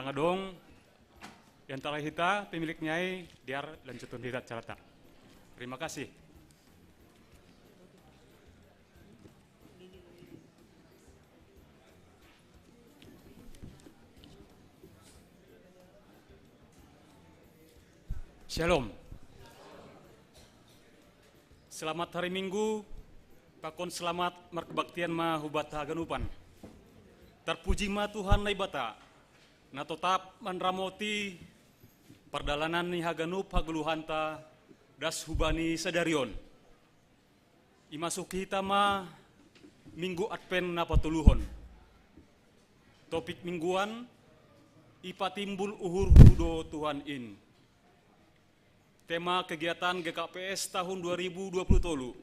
Nangadong yang telah kita pemilik nyai diar lanjutun hidat carata. Terima kasih. Shalom. Selamat hari Minggu, pakon selamat markebaktian ma hubat haganupan. Terpuji ma Tuhan na ibata, na tetap manramoti perdalanan ni haganup hageluhanta das hubani sadarion. Imasuki kita ma Minggu Advent na patuluhon. Topik mingguan, ipatimbul uhur hudo Tuhan in. Tema kegiatan GKPS tahun 2020 tolu.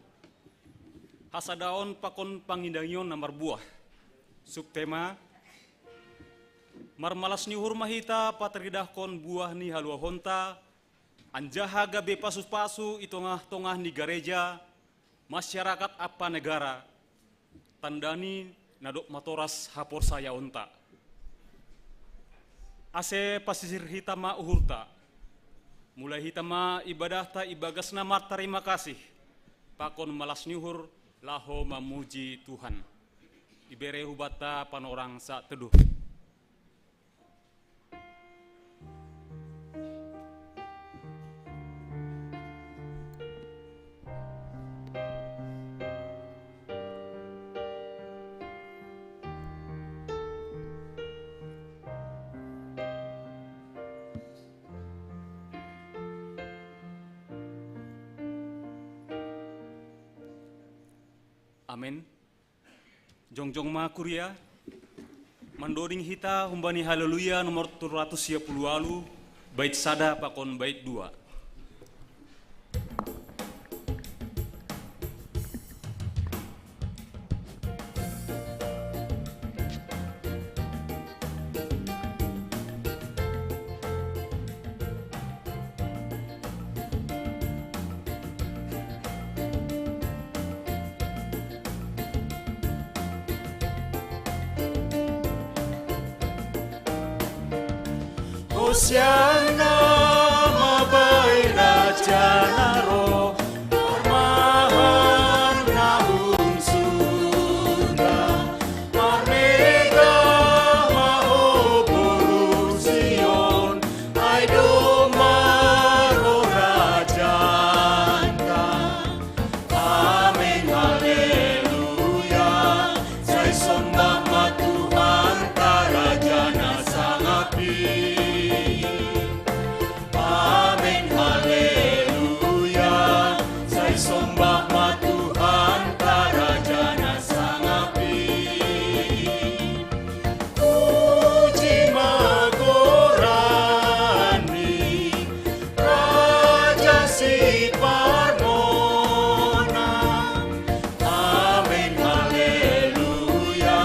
Hasadaon pakon pangindangion namar buah. Subtema marmalas ni hurmahita patridah kon buah ni halua honta. Anjaha gabe pasu-pasu itongah-tongah ni gereja. Masyarakat apa negara. Tandani nadok matoras hapor saya onta. Ase pasisir hitama uhurta. Mulai hitama ibadah ta ibagas nama terima kasih. Pakon malas nyuhur laho memuji Tuhan. Ibere hubata panorang sa teduh. Amin. Jongjong ma kuria, mandoding hita humbani haleluya nomor 310 alu, bait sada pakon bait 2. Hosiana mabai raja naro permahan nahum sunda marmega maho burung Sion aido maro rajanta amin haleluya saya sembah ma Tuhan tarajana sangapi. Amin haleluya saya sembah ma Tuhan tarajana sangapi. Puji magorani raja si parmona. Amin haleluya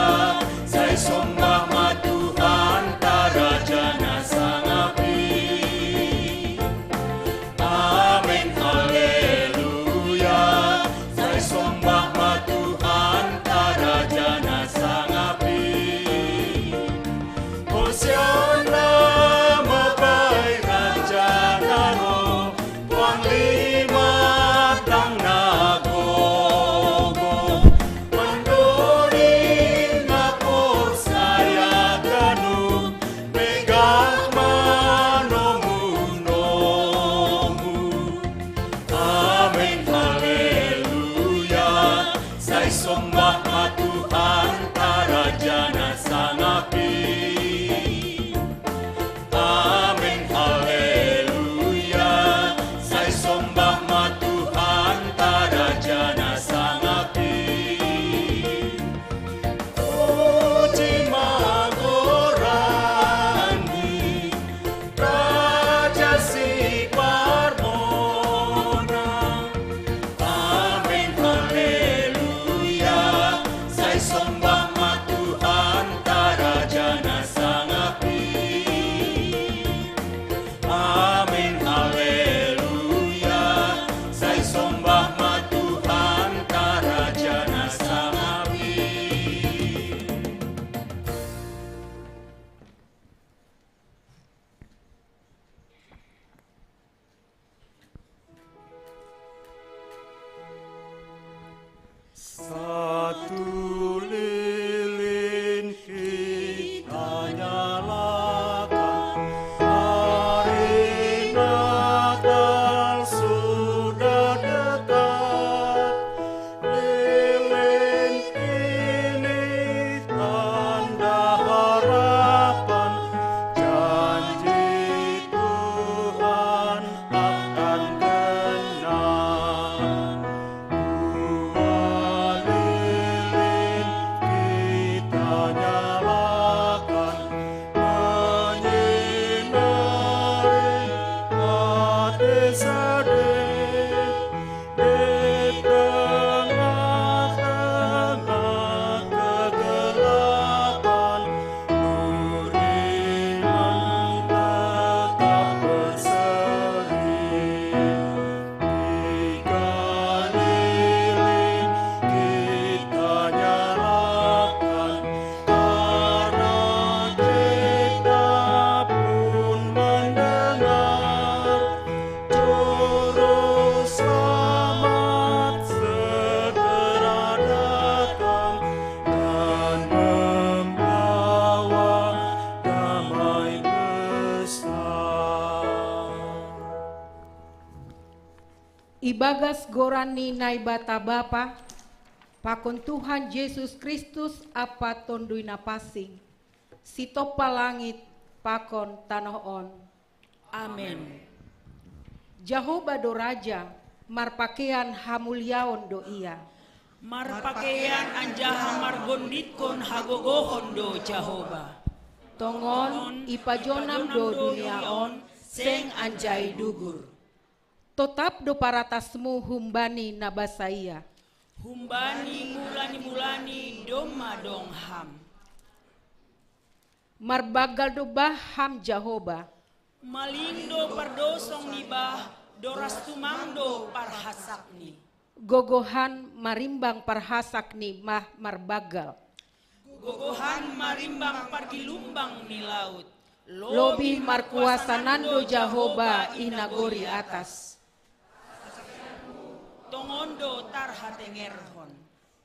saya sembah ma Tuhan tarajana sangapi. Amin haleluya Ibagas gorani nai bata bapa, pakon Tuhan Yesus Kristus apa tondui napasing, sitopa langit pakon tanah on. Amin. Jehovah do Raja, marpakean hamulyaon do ia. Marpakaian anjaha margonditkon hagogohon do Jehovah. Tongon ipajonam do duniaon, seng anjai dugur. Totap do paratasmu humbani nabasaya. Humbani mulani doma dong ham. Marbagal do baham Jehovah. Malindo pardosong nibah doras tumangdo parhasakni. Gogohan marimbang parhasakni mah marbagal. Gogohan marimbang pargilumbang ni laut. Lobi markuasa nando Jehovah inagori atas. Tongondo tarhatengerhon.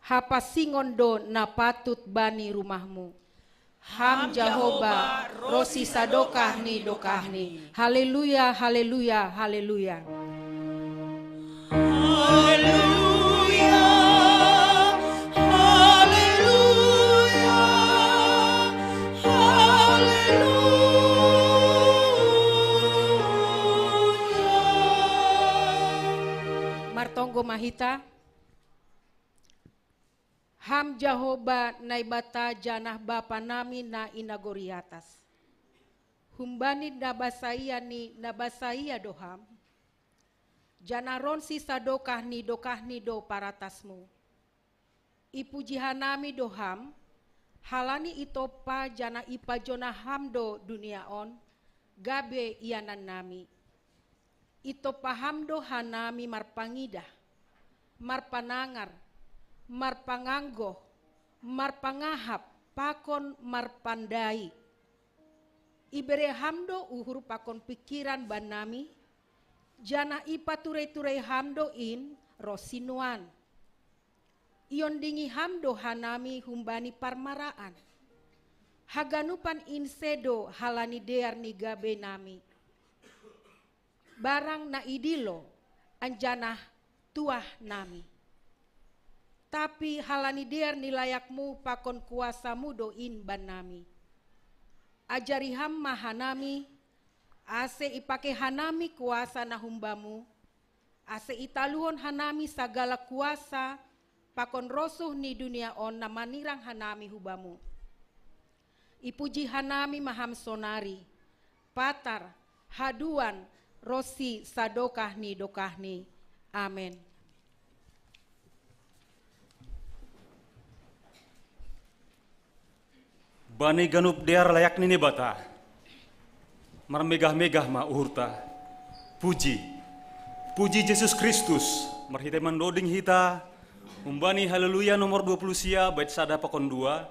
Hapasingondo na patut bani rumahmu. Ham Jehovah rosi sadokahni dokahni. Haleluya, haleluya, haleluya. Haleluya. Haleluya. Haleluya. Martonggo mahita. Ham Jehovah naibata janah bapa nami na inagori atas. Humbani nabasaya ni nabasaya doham. Janaron si sadokahni dokahni do paratasmu. Ipujihanami doham. Halani itopa jana ipajona hamdo duniaon. Gabe ianan nami. Itopa hamdo hanami marpangidah. Marpanangar. Marpanganggo, marpangahap, pakon marpandai. Ibere hamdo uhur pakon pikiran banami, jana ipa ture-ture hamdo in rosinuan. Ion dingi hamdo hanami humbani parmaraan. Haganupan insedo halani dear ni gabe nami. Barang na idilo anjana tuah nami. Tapi halani dear nilayakmu pakon kuasamu doin banami. Ajari ham mahanami, ase ipake hanami kuasa nahumbamu, ase italuhon hanami sagala kuasa, pakon rosuh ni dunia on na manirang hanami hubamu. Ipuji hanami maham sonari, patar, haduan, rosi sadokahni dokahni. Amin. Bani ganup dear layak nini bata. Marmegah-megah ma uhurta. Puji. Puji Yesus Kristus. Marhite mandoding hita. Umbani haleluya nomor 20 sia bait sada pakon 2.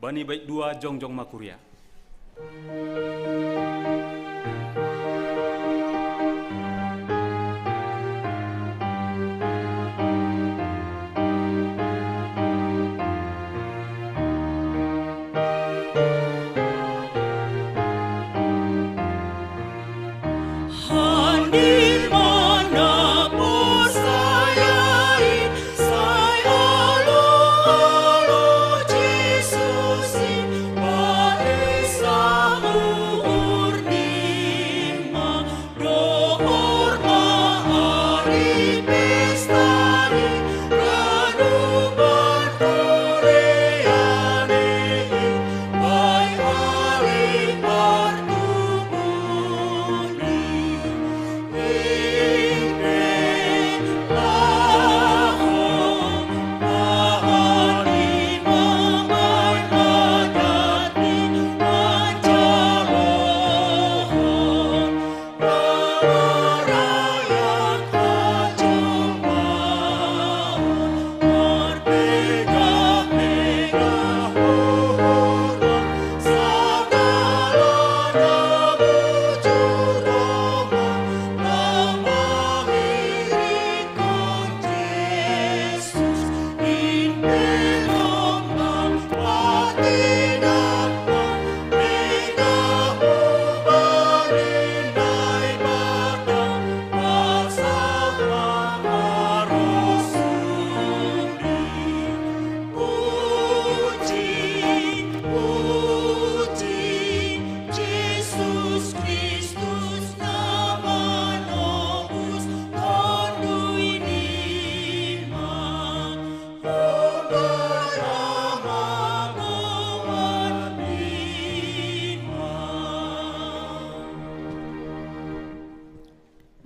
Bani bait 2 jongjong makuria. Yesus, Maha Esa.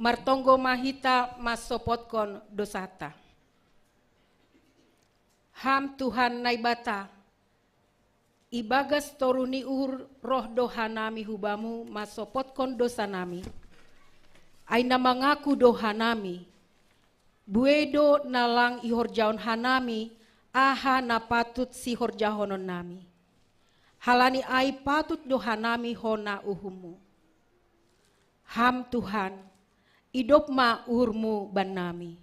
martonggo mahita masopotkon dosata. Ham Tuhan naibata, ibagas toruni uhur roh doha nami hubamu masopotkon dosa nami. Aina mangaku doha nami, buedo nalang ihorjaon hanami, aha na patut si horjahonon nami. Halani ai patut doha nami hona uhumu. Ham Tuhan, idop ma uhurmu ban nami.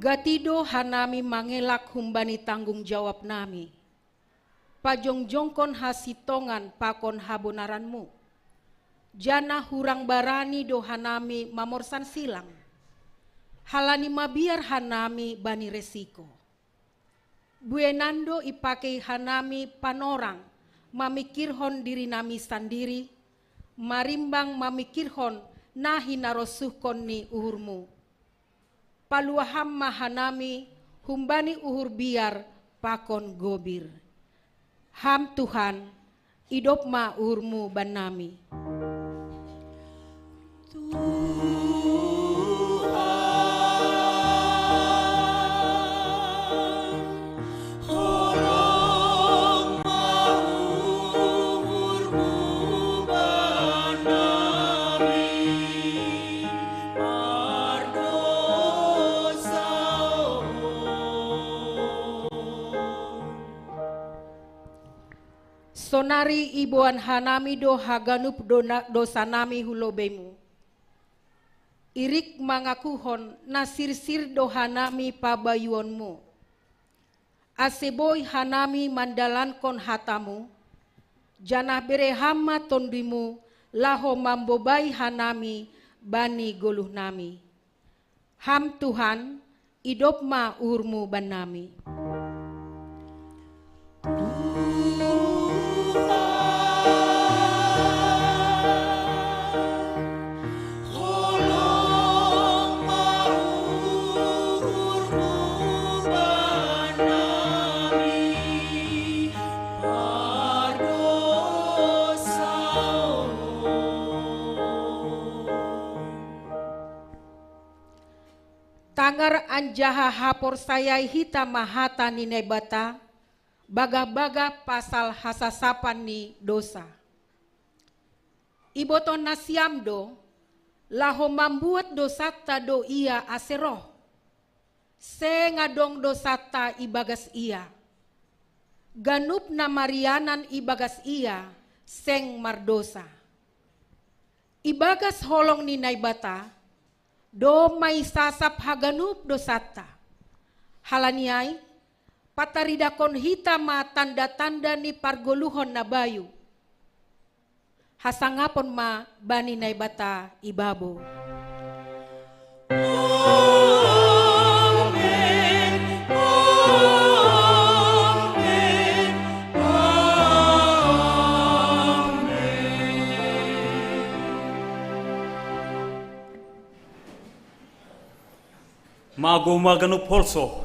Gatido hanami mangelak humbani tanggung jawab nami. Pajongjongkon hasitongan pakon habonaranmu. Jana hurang barani do hanami mamorsan silang. Halani mabiar hanami bani resiko. Buenando ipake hanami panorang mamikirhon diri nami sandiri. Marimbang mamikirhon nahi narosuhkon ni uhurmu. Paluaham mahanami humbani uhur biar pakon gobir. Ham Tuhan, idop ma uhurmu ban nami. Sonari ibuan hanami do haganup dosa nami hulobemu. Irik mangakuhon nasirsir do hanami pabayuonmu. Aseboy hanami mandalankon hatamu. Janah berehama tondimu laho mambobai hanami bani goluh nami. Ham Tuhan, idop ma uhurmu ban nami. Tangar anjaha hapor sayai hita mahata ni nebata, baga-baga pasal hasasapan ni dosa. Iboton nasiamdo, laho membuat dosata do ia aseroh. Sengadong dosata ibagas ia. Ganup na marianan ibagas ia, seng mardosa. Ibagas holong ni naibata, do may sasap haganup dosata. Halaniay, pataridakon hita ma tanda-tanda ni pargoluhon na bayu. Hasangapon ma bani naibata ibabo. Amen, amen, amen. Mago maganup holso,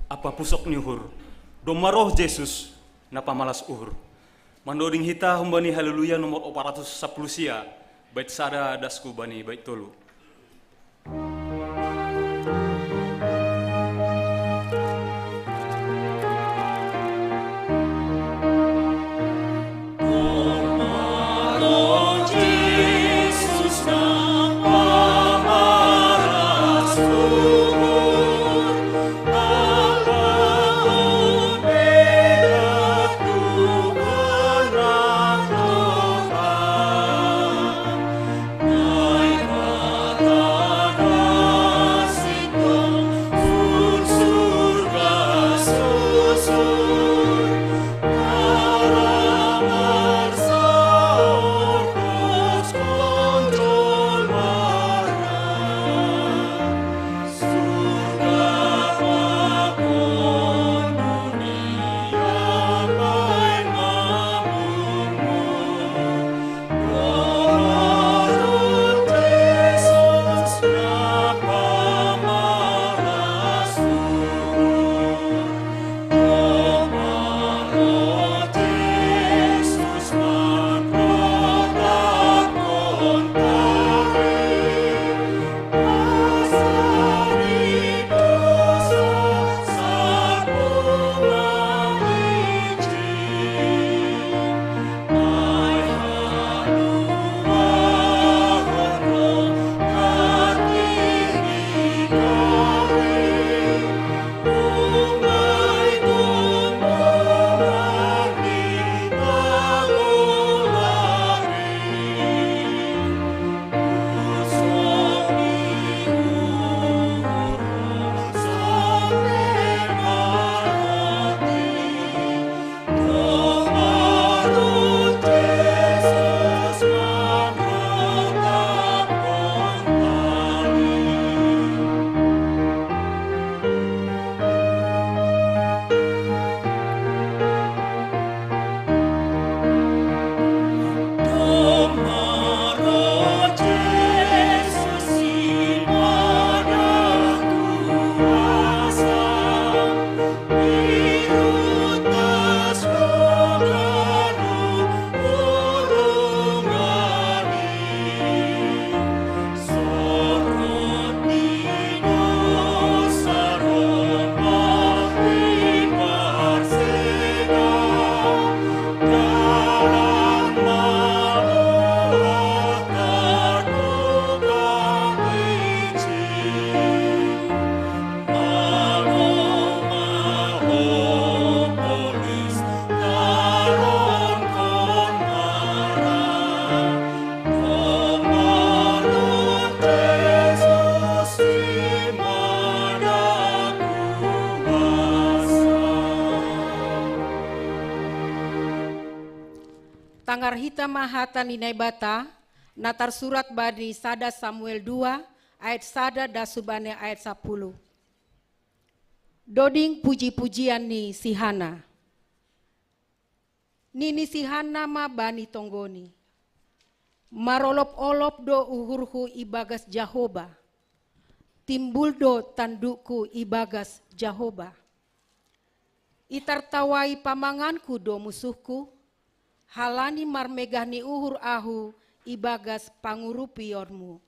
apa pusok ni uhur. Domaroh Jesus na pamalas uhur. Mandoding hita humbani haleluya nomor 410 sia. Bait sada dasku bani bait tolu. Bye. Tangar hita mahata ninai bata, natar surat bani sada Samuel 2, ayat sada dasubane ayat 10. Doding puji-pujian ni sihana. Nini sihana ma bani tonggoni. Marolop-olop do uhurhu ibagas Jahoba. Timbul do tandukku ibagas Jahoba. Itartawai pamanganku do musuhku. Halani marmegah ni uhur ahu ibagas pangurupiormu.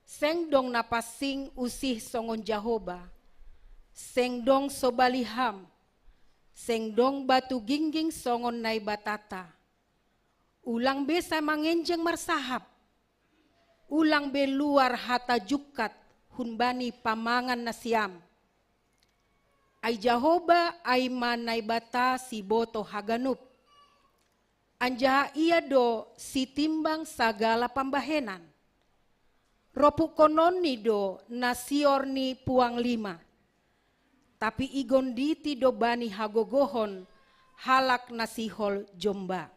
Seng dong napasing usih songon Jahoba. Seng dong sobaliham. Seng dong batu gingging songon nai batata. Ulang be sa mangenjeng marsahap. Ulang be luar hata jukat hunbani pamangan nasiam. Ai Jahoba ai manai bata si boto haganup. Anjaha ia do si timbang sagala pambahenan. Ropuk konon ni do nasior ni puang 5. Tapi igonditi do bani hagogohon halak nasihol jomba.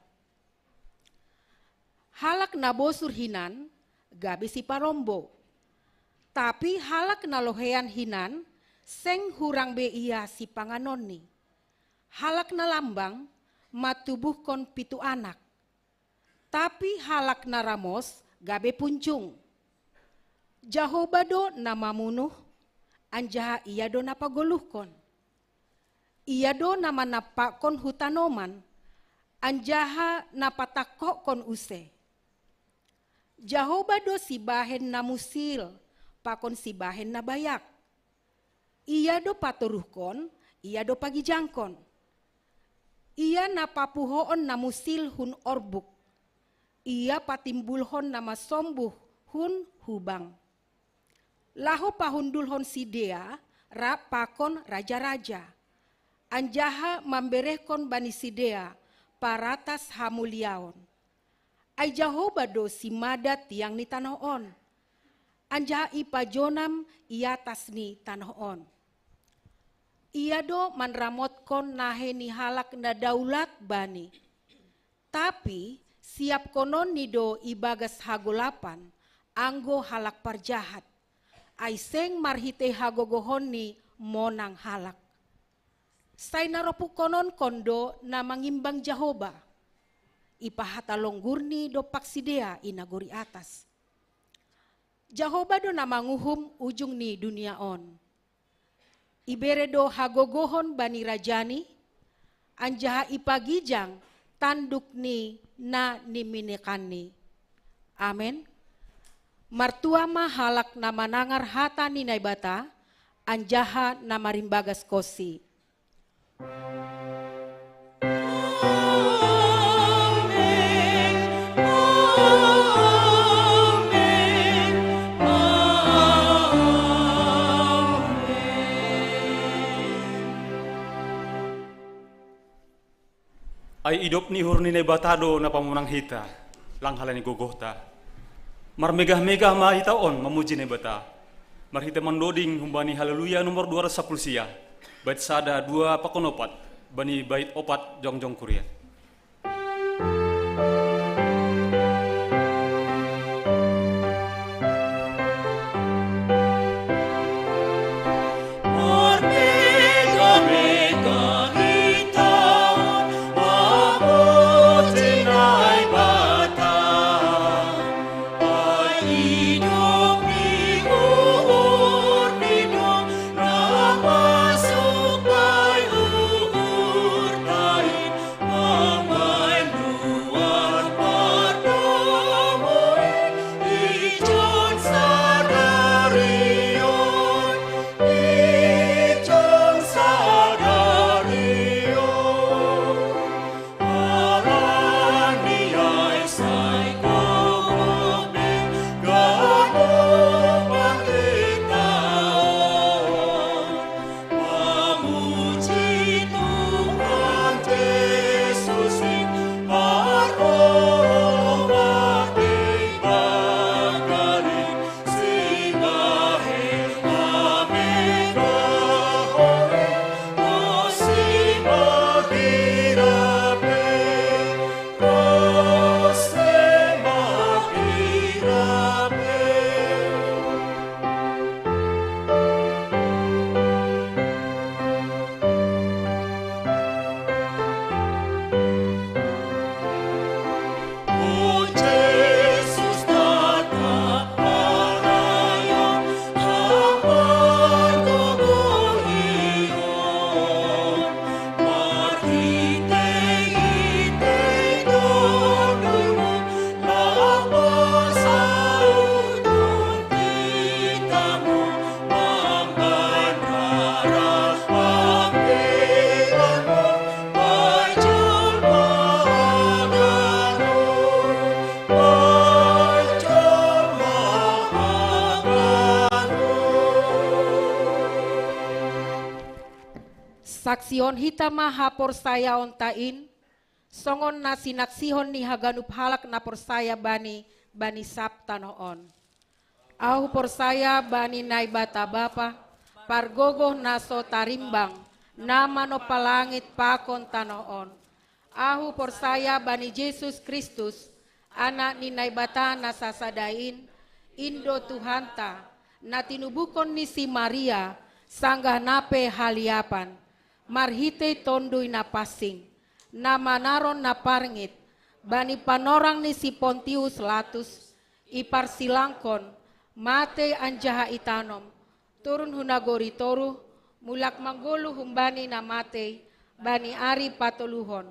Halak nabosur hinan gabi si parombo. Tapi halak nalohean hinan seng hurang be ia si panganoni. Halak na lambang matubuh kon 7 anak. Tapi halak na ramos gabe punjung. Jahoba do nama munuh, anjaha ia do napagoluhkon. Ia do nama napakon hutanoman, anjaha napatakok kon use. Jahoba do si bahen na musil, pakon si bahen na bayak. Ia do paturuhkon, ia do pagijangkon. Ia napapuhoon na musil hun orbuk. Ia patimbulhon nama sombuh hun hubang. Laho pahundulhon sidea, rap pakon raja-raja. Anjaha mamberehkon bani sidea, paratas hamuliaon. Ai Jahoba do si madat tiang ni tanoon. Anjaha ipajonam iatas ni tanoon. Ia do manramotkon nahe ni halak na daulat bani. Tapi siap konon ni do ibagas hagolapan, anggo halak parjahat. Aiseng marhite hagogohon ni monang halak. Say naropuk konon kondo na mangimbang Jahoba. Ipahatalonggur ni do paksidea inaguri atas. Jahoba do na manguhum ujung ni dunia on. Ibere do hagogohon bani rajani, anjaha ipagijang tanduk ni na niminekani. Amen. Martua ma halak na manangar hata ni naibata, anjaha na marimbagas kosi. Ay idop ni hurni na batado na pamunang hita, lang halani gogohta. Marmegah-megah ma hitaon mamuji na bata. Marhita mandoding humbani haleluya nomor 210 sia. Bait sada 2 pakonopat, bani bait opat jongjong kuria. Oh Sihon hita maha porsaya ontain, songon na sinaksihon ni haganup halak na porsaya bani sabta noon. Ahu porsaya bani naibata bapa, pargogoh naso tarimbang, nama no palangit pakon tanoon. Ahu porsaya bani Yesus Kristus, anak ni naibata nasasadain, Indo Tuhanta, na tinubukon ni si Maria, sanggah nape haliapan, marhite tondoy na pasing, na manaron na parngit, bani panorang ni si Pontius Latus, iparsilangkon, mate anjaha itanom, turun hunagori toru, mulak manggulu humbani na mate, bani ari patuluhon.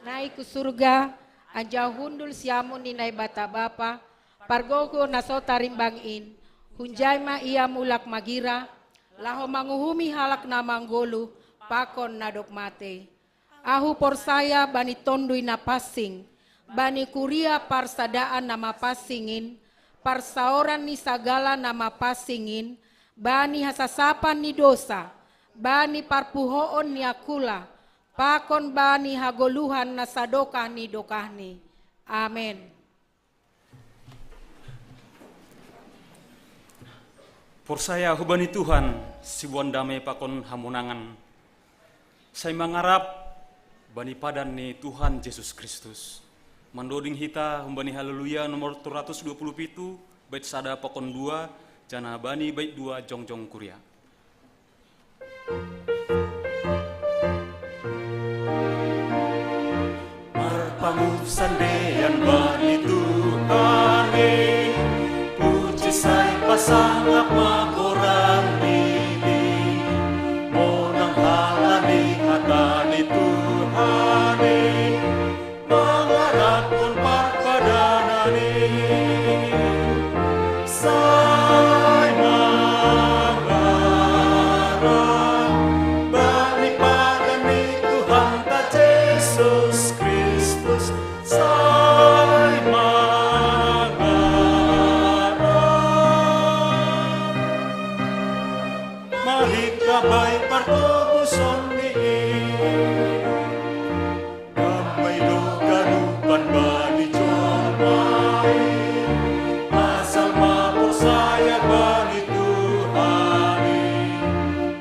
Naik ke surga, anjah hundul siamun ni naibata bapa, pargogo naso tarimbangin, hunjay ma ia mulak magira, laho manguhumi halak na manggulu, pakon nadok mate. Ahu porsaya bani tondui na pasing, bani kuria parsadaan nama pasingin, parsaoran ni sagala nama pasingin, bani hasasapan ni dosa, bani parpuhoon ni akula, pakon bani hagoluhan na sadokah ni dokahni. Amen. Porsaya hubani Tuhan, sibuan damai pakon hamunangan. Saya mengharap bani padan ni Tuhan Yesus Kristus. Mandoding hita humbani haleluya nomor 327, bait sada pakon 2, jana bani bait 2 jongjong kuria. Marpangusandean bani Tuhan, puji say pasangap makorang dili, monang halani hatani Tuhan, mangarap kon parpadanani, say mangarap bani padan ni Tuhan ta Jesus Kristus, say mahikabay partobuson ni gamay do ganupan bani jomay, asal maporsaya bani Tuhan,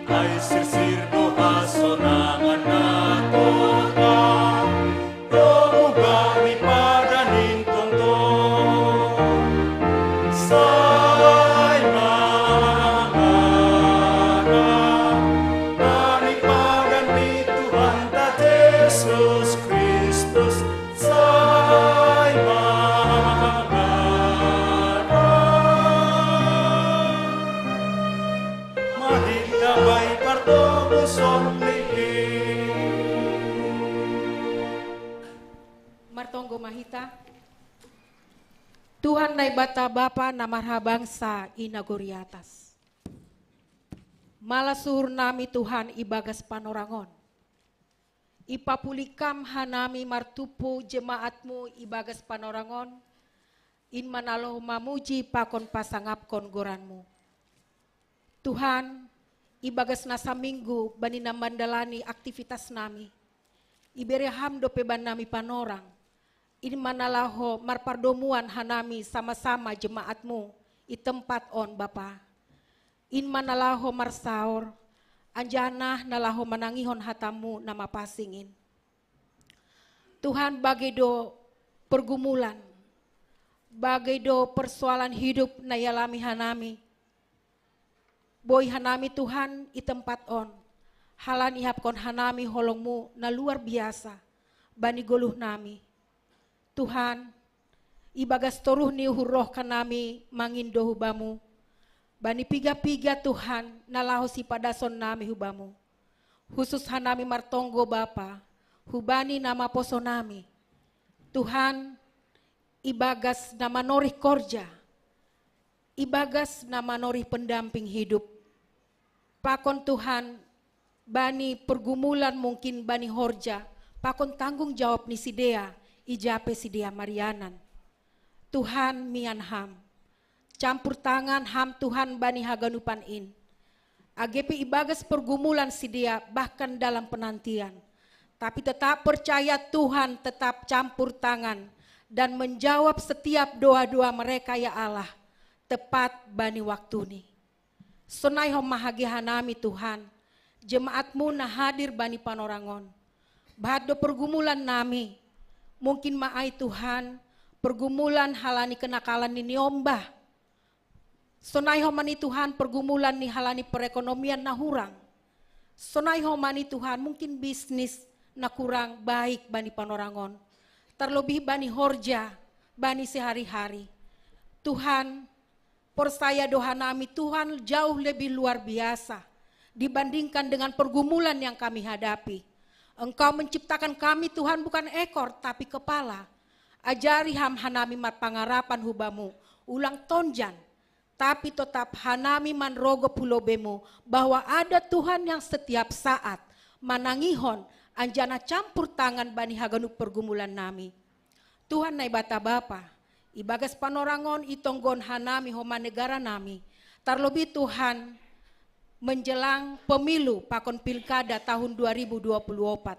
ay sirsir do asonangan nato ka, romo bani padanin tongtong, say manipagan ni Tuhan ta Jesus Kristus, say mahigabay partobuson Martonggo mahita. Tuhan nai bata bapa na marhabangsa inagori atas. Malasuhur nami Tuhan ibagas panorangon. Ipapulikam hanami martupu jemaatmu ibagas panorangon. In manaloh mamuji pakon pasangapkon goranmu. Tuhan, ibagas nasa minggu bani namandalani aktivitas nami. Iberi hamdo peban nami panorang. In manalaho marpardomuan hanami sama-sama jemaatmu i tempat on Bapa. In manalaho marsaor, anjana nalaho manangihon hatamu nama pasingin. Tuhan bagedo pergumulan, bagedo persoalan hidup na yalami hanami. Boy hanami Tuhan i tempat on, halan ihapkon hanami holongmu na luar biasa, bani goluh nami. Tuhan, ibagas toruh ni huroh kanami mangindo hubamu, bani piga-piga Tuhan nalaho si padason nami hubamu. Khusus hanami martonggo Bapa, hubani nama poso nami. Tuhan, ibagas nama norih korja, ibagas nama norih pendamping hidup. Pakon Tuhan, bani pergumulan mungkin bani horja, pakon tanggung jawab ni si Dea, ijape si Dea Marianan. Tuhan mian ham, campur tangan ham Tuhan bani haganupan in. AGP ibagas pergumulan si dia bahkan dalam penantian. Tapi tetap percaya Tuhan tetap campur tangan dan menjawab setiap doa-doa mereka ya Allah. Tepat bani waktu ini. Sonai mahagi hanami Tuhan. Jemaatmu nah hadir bani panorangon. Bahado pergumulan nami. Mungkin maai Tuhan. Pergumulan halani kenakalan ini ombah. Sonai homani Tuhan pergumulan ni halani perekonomian na hurang. Sonai homani Tuhan mungkin bisnis na kurang baik bani panorangon. Terlebih bani horja, bani sehari-hari. Tuhan, persaya doa nami Tuhan jauh lebih luar biasa dibandingkan dengan pergumulan yang kami hadapi. Engkau menciptakan kami Tuhan bukan ekor tapi kepala. Ajari hanami mat pangarapan hubamu, ulang tonjan. Tapi tetap hanami manrogo pulobemu bahwa ada Tuhan yang setiap saat manangihon anjana campur tangan bani haganuk pergumulan nami. Tuhan nai bata bapa, ibagas panorangon itonggon hanami homa negara nami. Terlebih Tuhan menjelang pemilu pakon pilkada tahun 2024.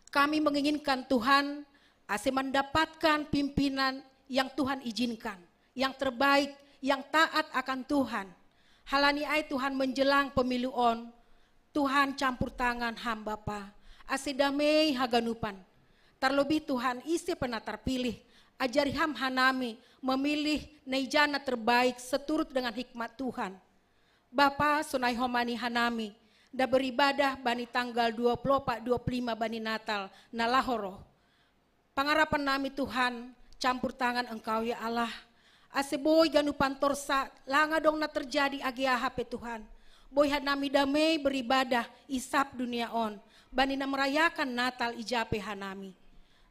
Kami menginginkan Tuhan ase mendapatkan pimpinan yang Tuhan izinkan, yang terbaik, yang taat akan Tuhan. Halani ai Tuhan menjelang pemilu on, Tuhan campur tangan hamba pa, ase damai haganupan. Terlebih Tuhan isi pernah terpilih, ajari hanami memilih neijana terbaik seturut dengan hikmat Tuhan. Bapa sunai homani hanami, da beribadah bani tanggal 24-25 bani Natal na lahoro. Pangarapan nami Tuhan, campur tangan Engkau ya Allah. Ase boy ganupan torsa, langa dong na terjadi agi ahap Tuhan. Boy hanami damai beribadah, isap dunia on. Bani na merayakan Natal ijape hanami.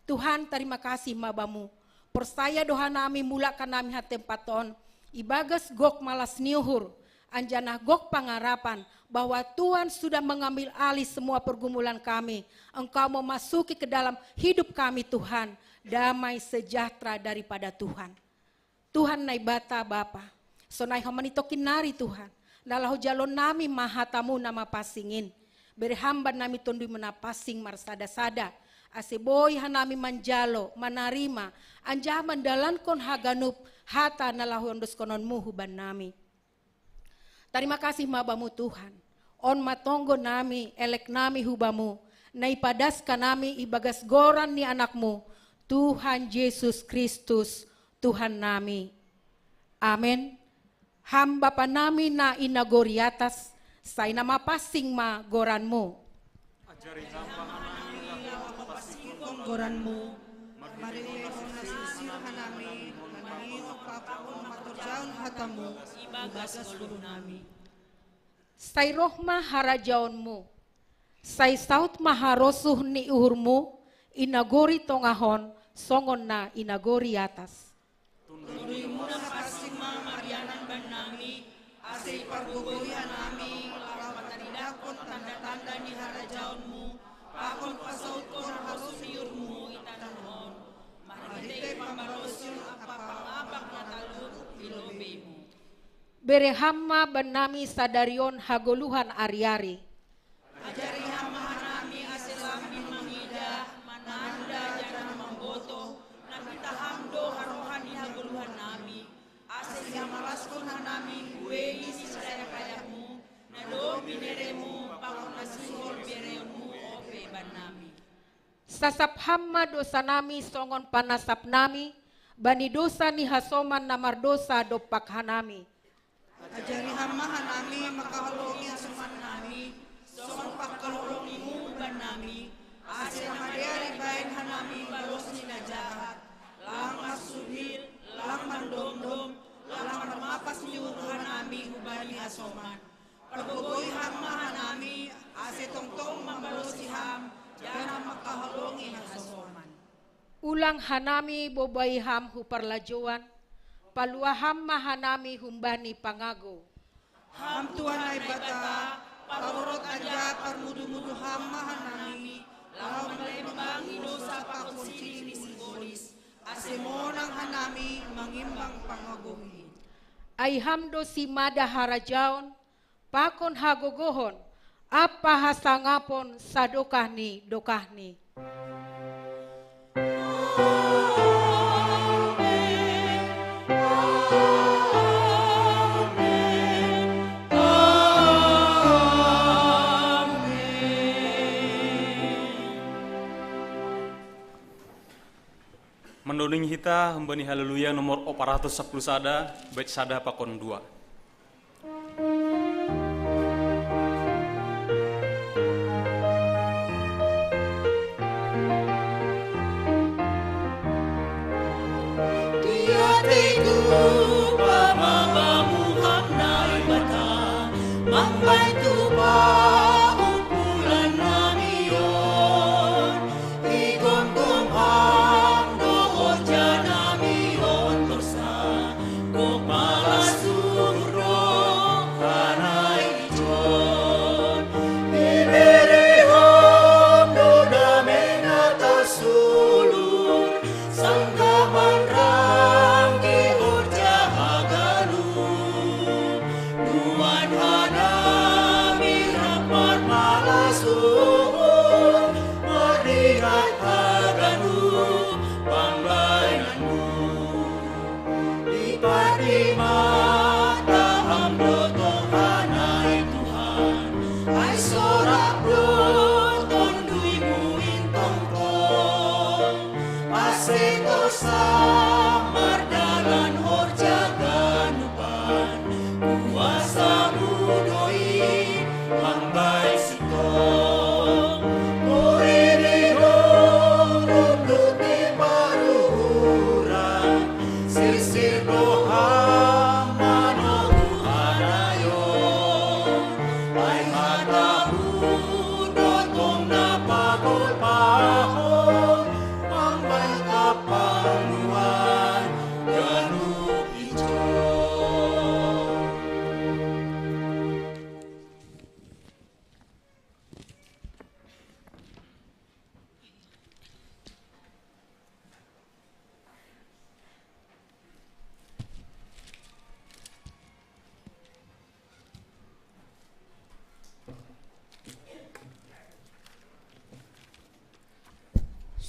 Tuhan terima kasih mabamu. Persaya doa nami mulakan nami hatempaton. Ibagas gok malas niuhur. Anjana gok pangarapan bahwa Tuhan sudah mengambil alih semua pergumulan kami. Engkau memasuki ke dalam hidup kami Tuhan. Damai sejahtera daripada Tuhan. Tuhan nai bata Bapa. Sonai homani tokinari Tuhan. Nalahu jalon nami mahatamu nama pasingin. Beri hamba nami tondui menapasing marsada-sada. Ase boy hanami manjalo, manarima. Anjah mandalankon haganup hata nalahu ondos kononmu huban nami. Terima kasih mabamu Tuhan. On matongo nami, elek nami hubamu. Naipadaskan nami ibagas goran ni anakmu. Tuhan Yesus Kristus, Tuhan nami. Amin. Hamba pa nami na inagori atas, say na mapasing ma goranmu. Ajari hamba hanami goranmu, marirehon na sisirhan nami, nanangihok papakon maturjaon hatamu, ibagas guru nami. Say rohma harajaonmu, say saut maharosuh ni uhurmu, inagori tongahon, songon na inagori atas. Tundui mo na pasing mga marianan ban nami, asay pargugoyan nami, lawan taridakon tanda-tanda ni harajaonmu, pakon pasaut ko na hasusiyurmu itanahon, mahitay pamarosyon ang papangabak na talud ilobemu. Berehamma banami sadarion hagoluhan aryari. Ajari hamahan nami asilamin mangida, mananda jana mamboto, nagitahamdo harohan ihaguluhan nami, asil yamalaskon nami, huwei si sayakayakmu, nado bineremu, pakon nasihol bereyonmu, ope ban nami. Sasap hamma dosa nami songon panasap nami, bani dosa ni hasoman namar dosa dopak hanami. Ajari hamahan nami, makahalongi asuman nami, songon pagkalolongi mo ban nami, asil namadari bayan hanami balos ni najahat, lang masuhil, lang mandomdom, lang marmapas niuruhan nami hubani asoman. Pagbugoy hamahan nami, asil tongtong mambalos si ham, jana makahalongi asoman. Ulang hanami bobay ham huparlajuan, paluaham mahanami humbani pangago. Ham tuan ay bata, paurot adya parmudu-mudu ham mahanami, lawan malembang idosa pakunsili ni simbolis, asemonang hanami mangimbang pangaguhi. Ay hamdo si mada harajaon, pakon hagogohon, apa hasangapon sadokahni dokahni. Mendoning hita hembani haleluya nomor 410 sada, bait sada pakon 2. Dia tegu pamabamu hamnai bata, mambaitu pa umpulan namion, igom-gom ham doon dyan namion torsa, kung malasuro hanay ijon, ibereham do namin atasulur, sanggaman rangi urja hagalu, nuan hanami rapar malasur, merihat hagalu pangbayanmu, lipat di mata hamdo Tuhanai Tuhan, ay sorak broton duimu intongkol, asito sa mardalan horjagan upan, kuasa mudoi hambay sitong, muririhong nundut di paruhuran, sisir doham mano Tuhanayon, ay hatamu dotong napagulpahon, mambay kapanguan ganuk ijo.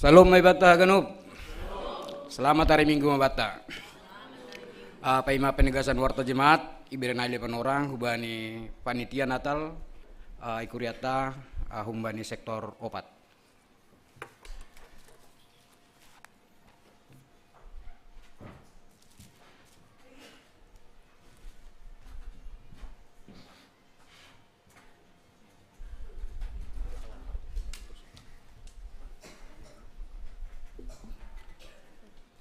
Salam may bata ganup. Selamat hari Minggu mabata. Paima penegasan warta jemaat iberen aile panorang hubani panitia Natal ikuriata humbani sektor opat.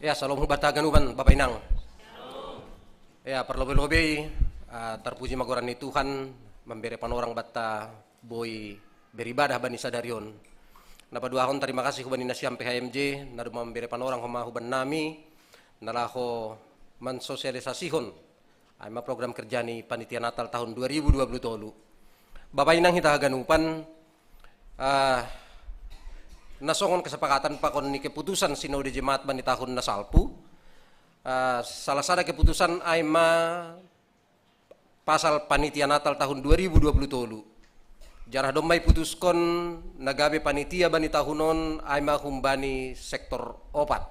Ya, salam hubata ganuban Bapak Inang. Ya, perlobe-lobe terpuji magoran ni Tuhan memberi panorang bata boy beribadah bani sadarion. Napa dua ahon terima kasih hubani nasiam PHMJ nadu memberi panorang homa huban nami nalaho mensosialisasihon ama program kerja ni panitia Natal tahun 2020 tolu. Bapak Inang hita ganupan nasongon kesepakatan pakon ni keputusan sinode jemaat bani tahun nasalpu. Salah satu keputusan aima pasal panitia Natal tahun 2020 tolu. Jarah domai putuskon nagabe panitia bani tahunon aima humbani sektor opat.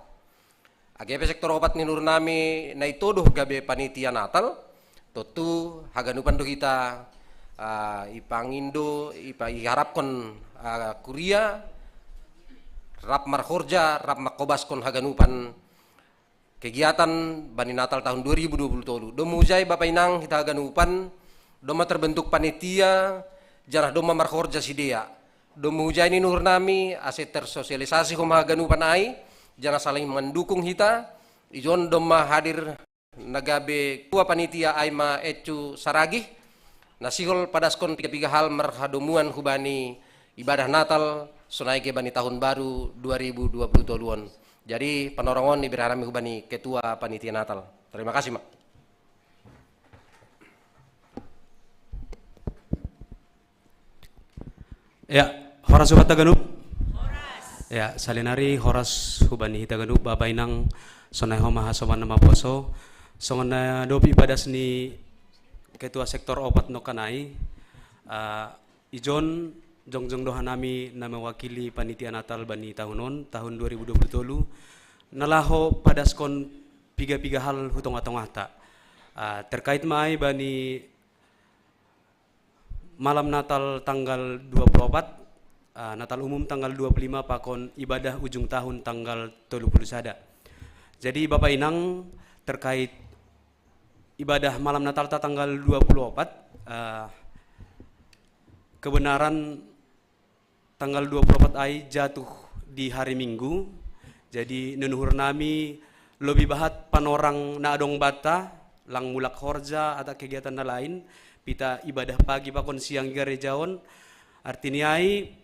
Agabe sektor opat ni nur nami na itodoh gabe panitia Natal. Totu haganupan do kita ipangindo iharapkon kuria rap marhorja, rap makobaskon haganupan kegiatan bani Natal tahun 2020 tolu. Domujai Bapak Inang kita haganupan, doma terbentuk panitia, jarah doma marhorja sidea. Domujai ini nur nami, aset tersosialisasi koma haganupan ai, jarah saling mendukung kita, ijon doma hadir nagabe tua panitia aima ecu saragih, nasihol padaskon tiga hal merhadomuan hubani ibadah Natal, sunai ke bani tahun baru 2020 toluan. Jadi panorongon diberi harami hubani ketua panitia Natal. Terima kasih, Mak. Ya, horas hubat taganup. Horas. Ya, salinari horas hubani hita ganup Bapak Inang sonai homa hasoman nama poso. Songon dopi ibadah seni Ketua Sektor Opat Nokanai, ijon jongjong dohanami na mewakili panitia Natal bani tahun 2020 nalaho padaskon piga-piga hal hutong-atong ata terkait mai bani malam Natal tanggal 24, Natal umum tanggal 25 pakon ibadah ujung tahun tanggal 30 sada. Jadi Bapak Inang terkait ibadah malam Natal tanggal 24, kebenaran tanggal 24 ai jatuh di hari Minggu. Jadi nenuhur nami lebih bahat panorang na adong bata lang mulak horja atau kegiatan na lain pita ibadah pagi pakon siang gerejaon. Artinya ai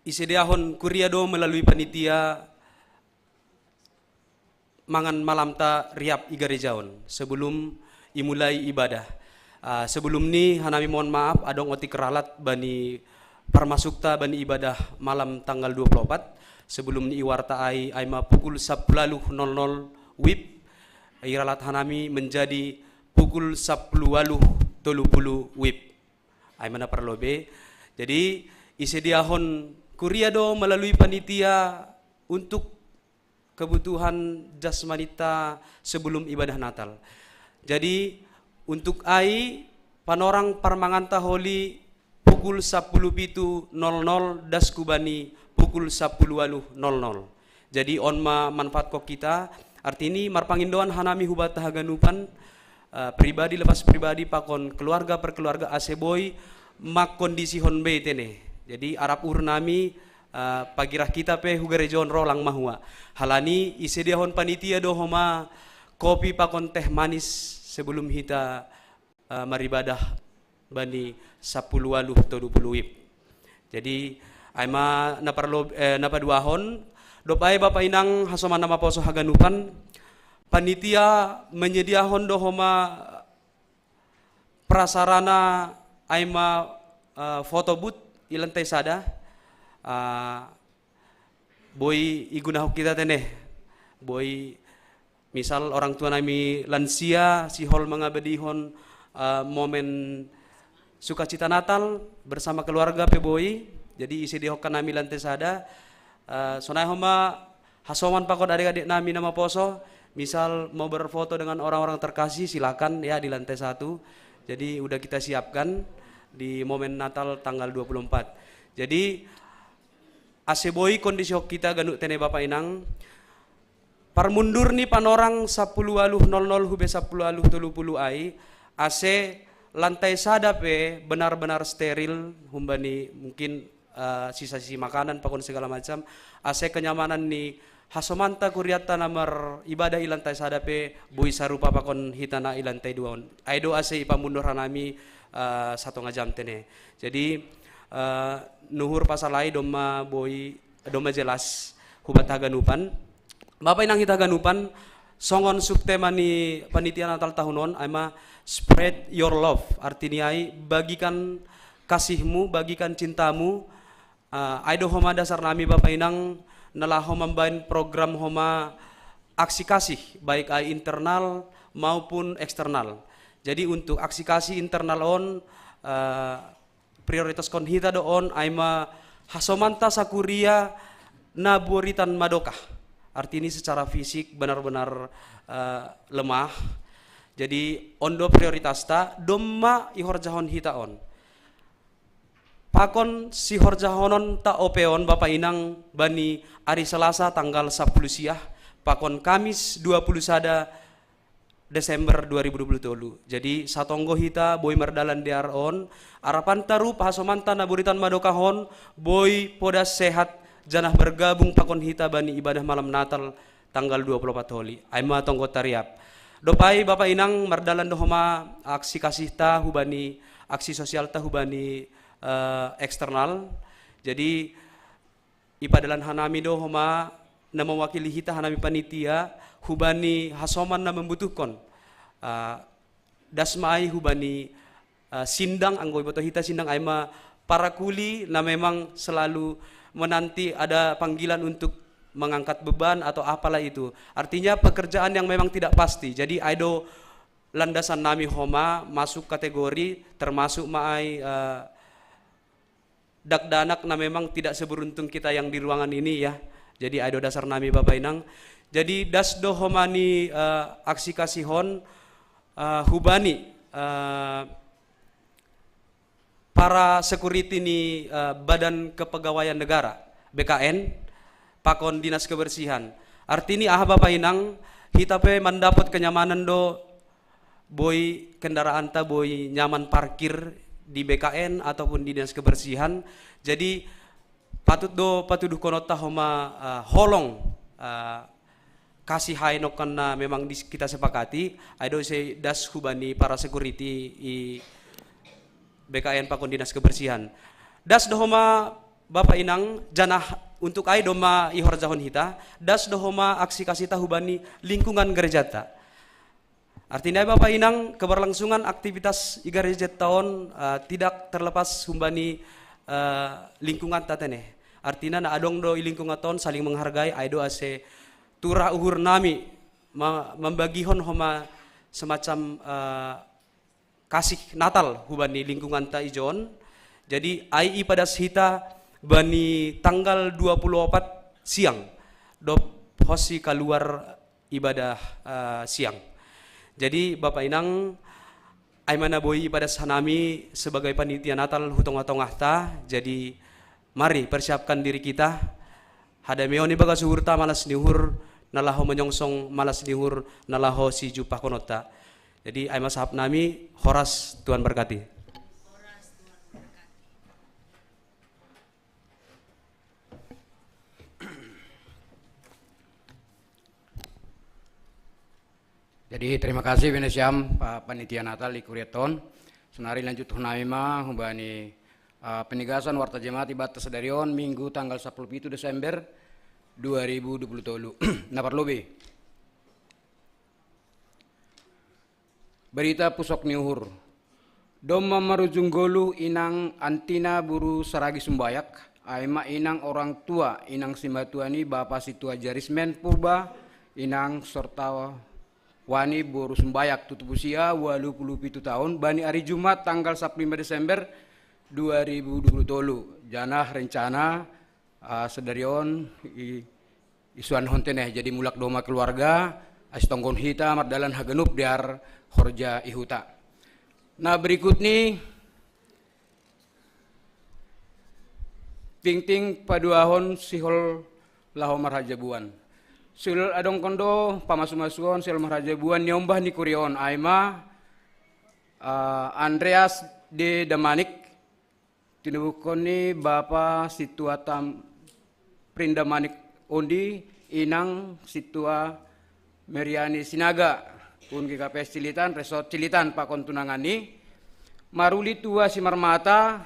isediahon kuriado melalui panitia mangan malam ta riap igarejaon sebelum imulai ibadah. Sebelum ni hanami mohon maaf adong otik ralat bani parmasukta bani ibadah malam tanggal 24 sebelum ni iwarta ai ma pukul 10.00 WIB iralat hanami menjadi pukul 10.30 WIB ai mana perlobe. Jadi isediahon kuriado melalui panitia untuk kebutuhan jasmanita sebelum ibadah Natal. Jadi untuk ai panorang parmanganta holi pukul 10.00 daskubani pukul 10.00. Jadi onma manfaat kok kita artini marpangindoan hanami hubata haganupan pribadi lepas pribadi pakon keluarga per keluarga aseboy mak kondisi honbe tene. Jadi arab urnami pagirah kita pe hugarejon rolang mahua halani isediahon panitia dohoma kopi pakon teh manis sebelum kita maribadah bani 10.20 WIB. Jadi aima napaduahon dopai Bapak Inang hasoman nama poso haganupan panitia menyediahon dohoma prasarana aima foto booth ilantai sada. Boy igunahok kita teneh boy misal orang tua nami lansia si hol mengabadihon momen sukacita Natal bersama keluarga pe boy. Jadi isi dihokan nami lantai sada sonai homa hasoman pakon adik-adik nami nama poso misal mau berfoto dengan orang-orang terkasih silakan ya di lantai 1. Jadi udah kita siapkan di momen Natal tanggal 24. Jadi aseboy kondisi kita ganuk tene Bapak Inang parmundur ni panorang 10.00 hube 10.30 ai ase lantai sada pe benar-benar steril humbani mungkin sisa-sisa makanan pakon segala macam ase kenyamanan ni hasomanta kuriata namar ibadah ilantai sada pe bui sarupa pakon hitana ilantai duaon aido ase ipamundur hanami 1 jam tene. Jadi nuhur pasalai doma boy doma jelas hubat haganupan Bapak Inang hita ganupan songon subtema ni panitia Natal tahunon ama spread your love artinya ai bagikan kasihmu bagikan cintamu aido homa dasar nami Bapak Inang nalah membain program homa aksi kasih baik ai internal maupun eksternal. Jadi untuk aksi kasih internal on prioritas kon hita doon aima hasomanta sakuria naburitan madokah. Artinya secara fisik benar-benar lemah. Jadi ondo prioritas ta domma ihorjahon hita on. Pakon si horjahonon ta opeon Bapak Inang bani hari Selasa tanggal 10 siah pakon Kamis 20 sada Desember 2020. Jadi satonggo hita boy merdalan diar on arapan taru pahasomanta naburitan madokahon boy podas sehat janah bergabung pakon hita bani ibadah malam Natal tanggal 24 holi aima tonggo tariap dopai Bapak Inang merdalan dohoma aksi kasih ta hubani aksi sosial ta hubani eksternal. Jadi ipadalan hanami dohoma na mewakili hita hanami panitia hubani hasoman na membutuhkan dasmai hubani sindang anggoy boto hita sindang aima para kuli na memang selalu menanti ada panggilan untuk mengangkat beban atau apalah itu. Artinya pekerjaan yang memang tidak pasti. Jadi aido landasan nami homa masuk kategori termasuk maai dakdanak na memang tidak seberuntung kita yang di ruangan ini ya. Jadi ado dasar nami Bapak Inang. Jadi dasdo homani aksi kasihon hubani para security ni Badan Kepegawaian Negara BKN pakon Dinas Kebersihan. Artinya Bapak Inang kita pe mendapat kenyamanan do boy kendaraan ta boy nyaman parkir di BKN ataupun di Dinas Kebersihan. Jadi patut do patuduh konota homa holong kasih hainok karena memang kita sepakati ado se das hubani para security i BKN pakon Dinas Kebersihan. Das dohoma Bapak Inang janah untuk ai doma ihor jahon hita, das dohoma aksi kasih hubani lingkungan gerejata. Artinya Bapak Inang keberlangsungan aktivitas i gereja tahun tidak terlepas hubani lingkungan tatene. Artinya na adong do i lingkungan tahun saling menghargai aido ase turah uhur nami membagihon homa semacam kasih Natal hubani lingkungan ta ijon. Jadi ai pada hita bani tanggal 24 siang do hosi keluar ibadah siang. Jadi Bapak Inang ai mana boi pada sanami sebagai panitia Natal hutong-hutong ta. Jadi mari persiapkan diri kita. Hada meoni baga suhurta malas nihur nalaho menyongsong malas nihur nalaho si jupah konota. Jadi ai masahab nami horas Tuhan berkati. Jadi terima kasih Benesiam Pak Panitia Natal di Kurieton. Senari lanjut hunami ma hubani penegasan warta jemaat ibadah sedarion Minggu tanggal 10 Desember 2020. Napar lobe. Berita pusok niuhur. Doma marujung golu inang antina buru saragi sumbayak. Aima inang orang tua inang simbatuani Bapak Situa Jarismen Purba inang serta wani buru sumbayak tutup usia 87 tahun bani hari Jumat tanggal 15 Desember 2020. Janah rencana sedarion isuan honteneh jadi mulak doma keluarga astonggon hita mardalan hagenup diar horja ihuta. Nah berikut nih ting paduahon sihol laho marhajabuan. Sul adong kondo pamasumasuon sil marhajabuan nyombah ni kurion aima Andreas de Damanik tinubukon ni Bapak Situatam Prindamanik Undi inang Situa Meriani Sinaga pun GKPS Cilitan Resort Cilitan pakon tunangani maruli tua si marmata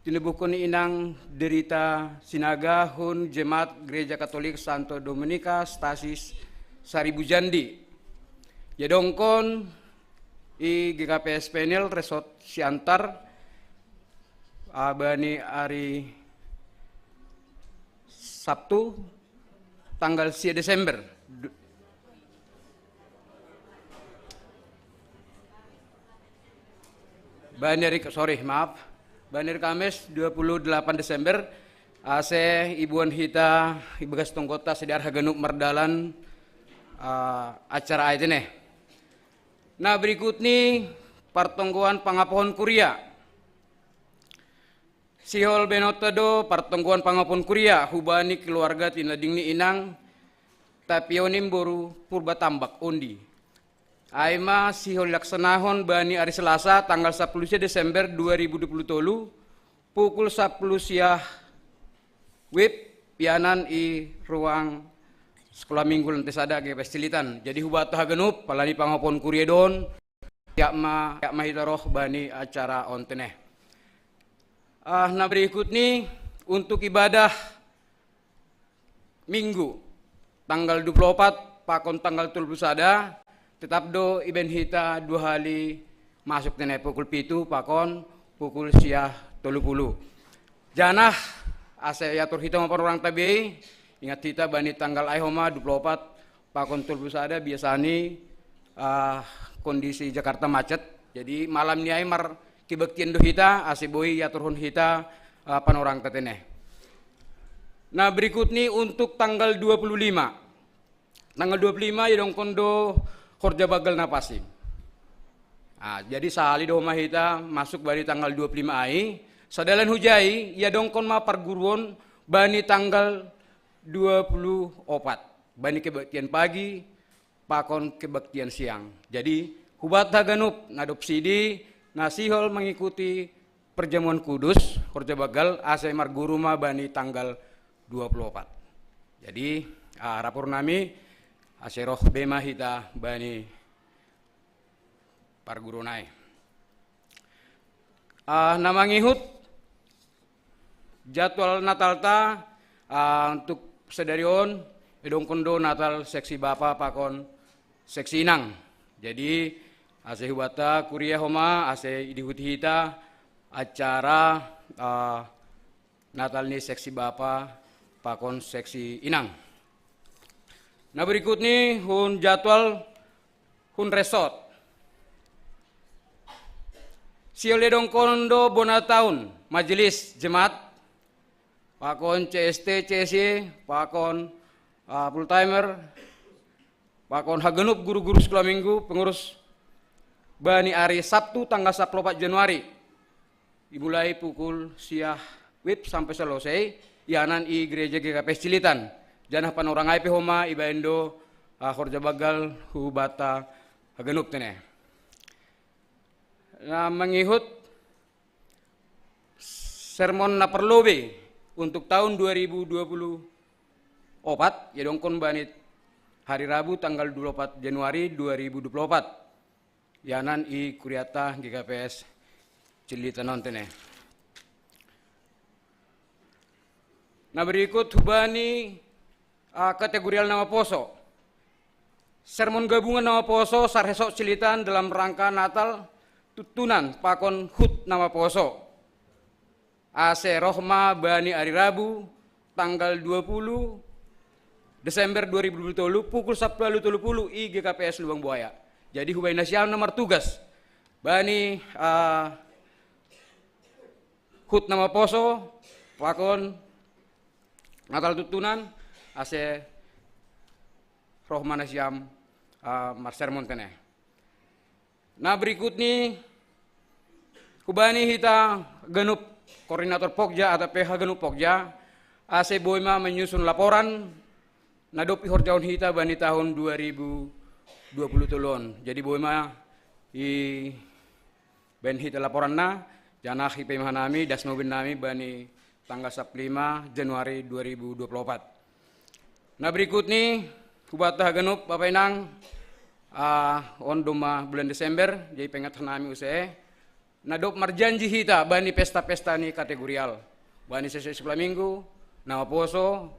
tinubukon ni inang derita Sinaga hun Jemaat Gereja Katolik Santo Dominika Stasis Saribu Jandi yadongkon i GKPS Penil Resort Siantar abani hari Sabtu tanggal 10 Desember Banir Kamis 28 Desember ase ibuan hita ibagas tongkota sedar hagenuk merdalan acara aitene. Nah berikut nih pertongguan pangapohon kuria. Sihol benotado pertongguan pangapohon kuria hubani keluarga tinading ni inang tapionim boru purba tambak undi. Aima sihol laksanahon bani hari Selasa tanggal 10 Desember 2020 pukul 10 siang wib pianan i ruang sekolah minggu lantai sada GKPS Cilitan. Jadi hubata hagenup palani pangapon kuriedon yakma hitaroh bani acara onteneh. Nah berikut nih untuk ibadah Minggu tanggal 24 pakon tanggal 30 sada tetap do iben hita 2 hari masuk tenai pukul 7 pakon pukul siah 30. Janah ase yatur hita maupun orang tabi ingat hita bani tanggal aihoma 24 pakon 30 sada biasani kondisi Jakarta macet. Jadi malam ni ay mar kibaktian do hita ase boy yaturhon hita panorang tatene. Nah berikut nih untuk tanggal 25. Tanggal 25 ya dong kondo Horja Bagal Napasi. Nah, jadi sehari do hita masuk bari tanggal 25 ai. Sadalan hujai ya dong kon ma perguruan bani tanggal 24. Bani kebaktian pagi, pakon kebaktian siang. Jadi hubat Haganup ngadop sidi nasihol mengikuti perjamuan kudus Horja Bagal ase marguru ma bani tanggal 24. Jadi rapor nami ase roh bema hita bani parguru nai. Nama ngihut jadwal Natal ta untuk sedarion edong kondo Natal seksi bapa pakon seksi inang. Jadi ase hubata kuria homa ase dihuti hita acara Natal ni seksi bapa pakon seksi inang. Nah berikut nih hun jadwal hun resort. Siole dong kondo bona tahun majelis jemaat pakon CST CSY pakon full timer pakon Haganup guru-guru sekolah minggu pengurus bani hari Sabtu tanggal 14 Januari dimulai pukul siah wib sampai selesai yanan i gereja GKP Cilitan janah panorang IP homa ibaendo Horja Bagal hubata Haganup tene. Nah mengihut sermon na perlobe untuk tahun 2024 ya dongkon banit hari Rabu tanggal 24 Januari 2024 yanan i kuriata GKPS Cilitan tene. Nah berikut hubani kategorial nama poso. Sermon gabungan nama poso sarhesok Cilitan dalam rangka Natal tutunan pakon hut nama poso. Ase rohma bani hari Rabu tanggal 20 Desember 2020 pukul 10.30 i GKPS Lubang Buaya. Jadi hubai nasyam nomor tugas bani hut nama poso pakon Natal tutunan ase rohma nasyam marsermon tene. Nah berikut nih kubani hita Ganup koordinator Pokja atau PH Ganup Pokja ase boima menyusun laporan nadopi horjaun hita bani tahun 2020 tulon. Jadi boima i ben hita laporan na janah hipe mahanami dasnobin nami bani tanggal 15 Januari 2024. Nah berikut nih kubata Ganup Bapak Inang on doma bulan Desember jadi pengat nami usai nadop marjanji hita bani pesta-pesta ni kategorial bani sesuai sekolah minggu nama poso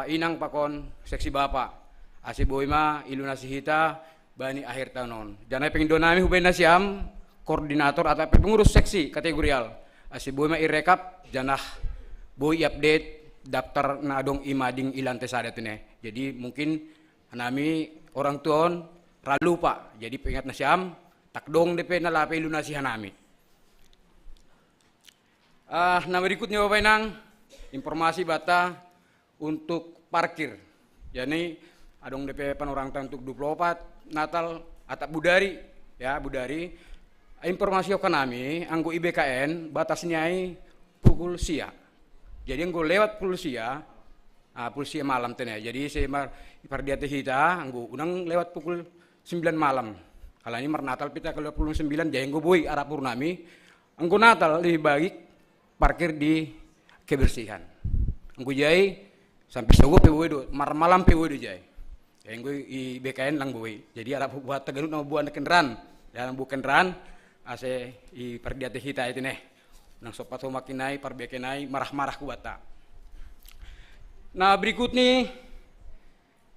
inang pakon seksi bapa asi boima ilunasi hita bani akhir tahun jangan pengen donami hubai nasiam koordinator atau pengurus seksi kategorial asi boima irekap janah boy update daftar nadong imading ilante sadat ini jadi mungkin nami orang tuon ralu pak jadi pengat nasyam takdong DP na lape lunasi hanami. Nah berikutnya Bapak Inang informasi bata untuk parkir. Jadi adong DP panorang untuk 24 Natal atap budari ya budari. Informasi okan nami anggo IBKN batasnya pukul sia. Jadi anggo lewat pukul sia pulsi malam tene. Jadi saya pardiate hita anggo unang lewat pukul 9 malam. Kalau ini Natal pita kalau 29 jenggo boy arah purnami. Anggo Natal lebih baik parkir di kebersihan. Anggo jai sampai sogo PW do malam PW do jai. Jenggo i BKN lang boy. Jadi arah buat Teganut nama buat kendaraan. Dalam buat kendaraan ase i pardiate hita itu nih. Nang sopat makinai parbekenai marah-marah ku bata. Nah berikut nih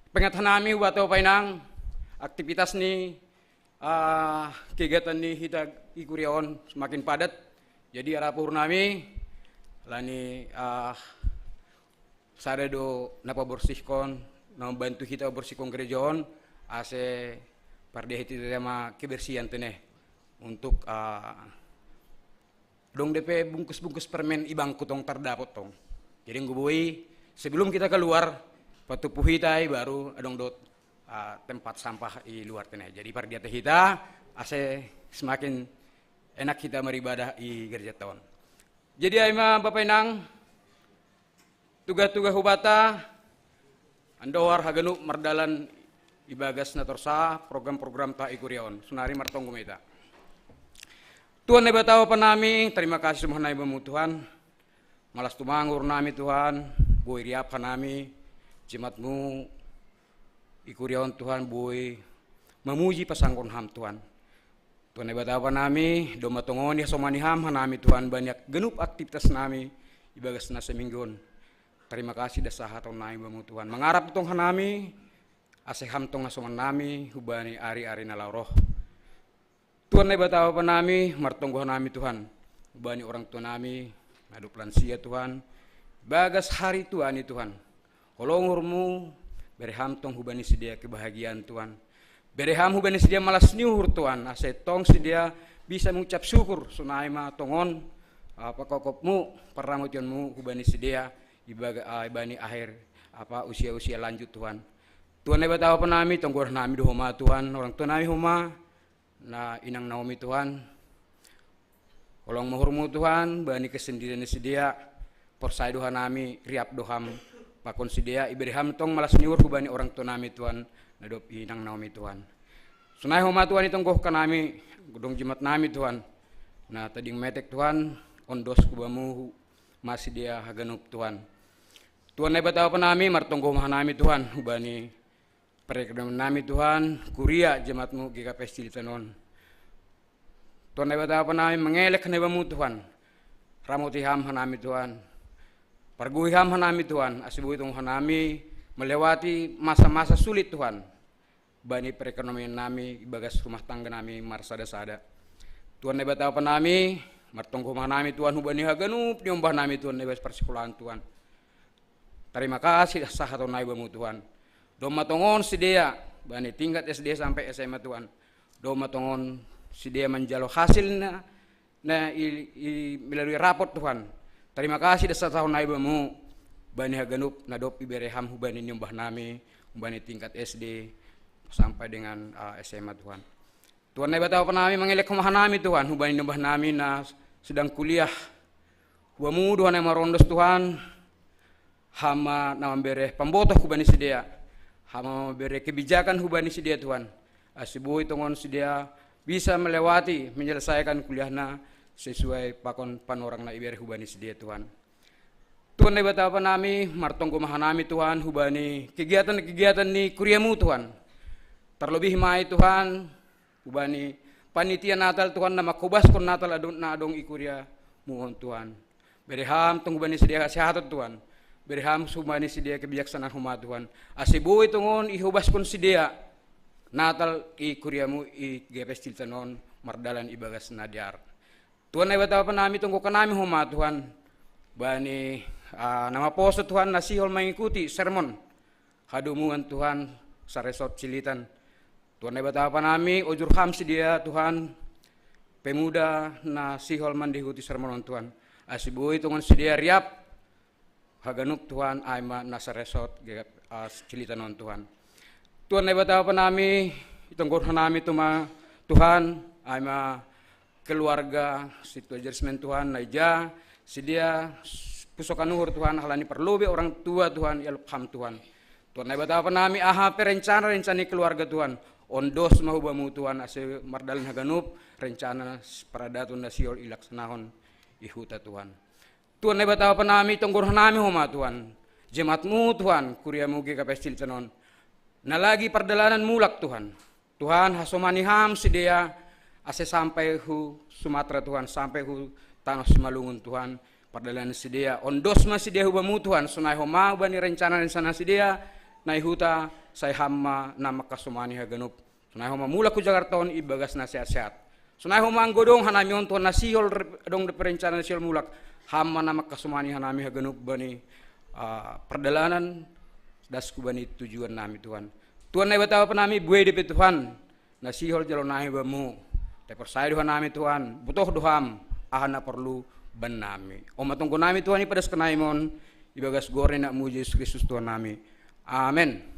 pengatanami buat Bapak Inang aktivitas nih kegiatan nih kita ikuriaon semakin padat jadi arah purnami lani sada do napa bersihkon membantu kita bersihkon gerejaon ase pardia itu tema kebersihan teneh untuk dong DP bungkus-bungkus permen ibang kutong terdapat tong. Jadi ngubui sebelum kita keluar patupuhi tai baru adong dot tempat sampah di luar teneh. Jadi pardia teh kita ase semakin enak kita beribadah di gereja tahun. Jadi aima Bapak Inang tugas-tugas hubata andowar haganu mardalan ibagas na torsa program-program ta ikuriaon sunari martong gumita. Tuhan na batawa pa nami, terima kasih semua na ibamu Tuhan. Malas tumangur nami Tuhan, buhay riap ka nami, jimatmu ikuriaon Tuhan, buhay memuji pasangkon ham Tuhan. Tuhan na batawa pa nami, domatongon ya somaniham hanami Tuhan, banyak genup aktivitas nami ibagas na seminggon. Terima kasih dasah atau na ibamu Tuhan. Mengarap tong hanami, aseham tong asoman nami, hubani ari-ari na lauroh. Tuhan na batawa pa nami, martonggo nami Tuhan. Hubani orang tua nami, adup lansia Tuhan. Bagas hari Tuhan Tuhan. Holongurmu, bereham tong hubani sedia kebahagiaan Tuhan. Bereham hubani sedia malas niuhur Tuhan. Asetong sedia bisa mengucap syukur. Sunai ma tongon, pakokopmu, paramutionmu hubani sedia. Ibani akhir usia-usia lanjut Tuhan. Tuhan na batawa pa nami, tonggor nami dohoma Tuhan. Orang tua nami homa, na inang Naomi Tuhan, kolong mahurmu Tuhan, bani kesendirian sedia, porsai doha nami, riap doham, pakon sedia, iberiham tong malas nyur hubani orang tua nami Tuhan, nadop inang Naomi Tuhan. Sunai homa Tuhan itong goh ka nami, gudong jimat nami Tuhan, na tading metek Tuhan, ondos kubamu, masih dia haganup Tuhan. Tuhan na batawa pa nami, martonggo mah nami Tuhan, hubani perekonomian nami Tuhan, kuria jemaatmu GKP Cilitanon. Tuhan na batawa pa nami, mengelek na ibamu Tuhan, ramutiham hanami Tuhan, parguhiham hanami Tuhan, asibuitong hanami, melewati masa-masa sulit Tuhan, bani perekonomian nami, ibagas rumah tangga nami, marsada-sada. Tuhan na batawa pa nami, martonggo mah nami Tuhan, hubani haganup, diombah nami Tuhan, ibas persekolahan Tuhan. Terima kasih sah atau na ibamu Tuhan. Doma tongon sedia, bani tingkat SD sampai SMA Tuhan. Doma tongon sedia menjalo hasilnya, melalui rapot Tuhan. Terima kasih dasar tahun naibamu, bani haganup nadop ibereham hubani nyumbah nami, hubani tingkat SD sampai dengan SMA Tuhan. Tuhan na batawa pa nami mengelek kumaha nami Tuhan, hubani nyumbah nami na sedang kuliah. Hubamu Tuhan yang marondos Tuhan, hama na membere pambotoh hubani sedia. Hama memberi kebijakan hubani sedia Tuhan. Asibuhi tongon sedia bisa melewati, menyelesaikan kuliahna sesuai pakon panorang na ibere hubani sedia Tuhan. Tuhan na batawa pa nami, martonggo maha nami Tuhan, hubani kegiatan-kegiatan ni kuriamu Tuhan. Terlebih mai Tuhan, hubani panitia Natal Tuhan, nama kubas kon Natal na adong ikuria muhon Tuhan. Bereham tong hubani sedia kesehatan Tuhan. Berham sumani sedia kebijaksanaan huma Tuhan. Asibuhi tungon ihubas kon sedia Natal i kuriamu i GPS Cilitanon mardalan ibagas nadiar. Tuhan na batawa pa nami tunggu ka nami huma Tuhan. Bani nama poso Tuhan nasihol mengikuti sermon hadumuan Tuhan sa resort Cilitan. Tuhan na batawa pa nami ujur ham sedia Tuhan pemuda na sihol mandihuti sermon Tuhan. Asibuhi tungon sedia riap haganup Tuhan aima nasa resort Cilitanon Tuhan. Tuhan na batawa pa nami itongkor nami tuma Tuhan aima keluarga situ adjustment Tuhan naija sedia pusokan nuhur Tuhan halani perlubi orang tua Tuhan yalham Tuhan. Tuhan na batawa pa nami aha perencana keluarga Tuhan ondos mahubamu Tuhan ase mardalan haganup rencana paradatun na siol ilaksanahon ihuta Tuhan. Tuhan na batawa pa nami tonggor nami homa Tuhan. Jemaatmu Tuhan, kuriamu GKP Cilitanon. Na lagi perdalanan mulak Tuhan. Tuhan hasomaniham sedia ase sampai hu Sumatera Tuhan, sampai hu tanah Simalungun Tuhan. Perdalanan sedia ondos ma sedia hubamu Tuhan. Sunai homa bani rencana sana sedia nai huta say hamma nama kasomani haganup. Sunai homa mulak ku Jakartaon ibagas na sehat-sehat. Sunai homa anggodong hanamion Tuhan nasihol dong de perencana nasihol mulak. Hama nama kasumani hanami haganup bani perdalanan das kubani tujuan nami Tuhan. Tuhan na batawa pa nami buhay depe Tuhan. nasihol jalo nahi bamu. Te persaya Tuhan nami Tuhan, butuh doham, ahana perlu ban nami. Omatungku nami Tuhan ipadas kenaimon, ibagas gore nak mu Yesus Kristus Tuhan nami. Amin.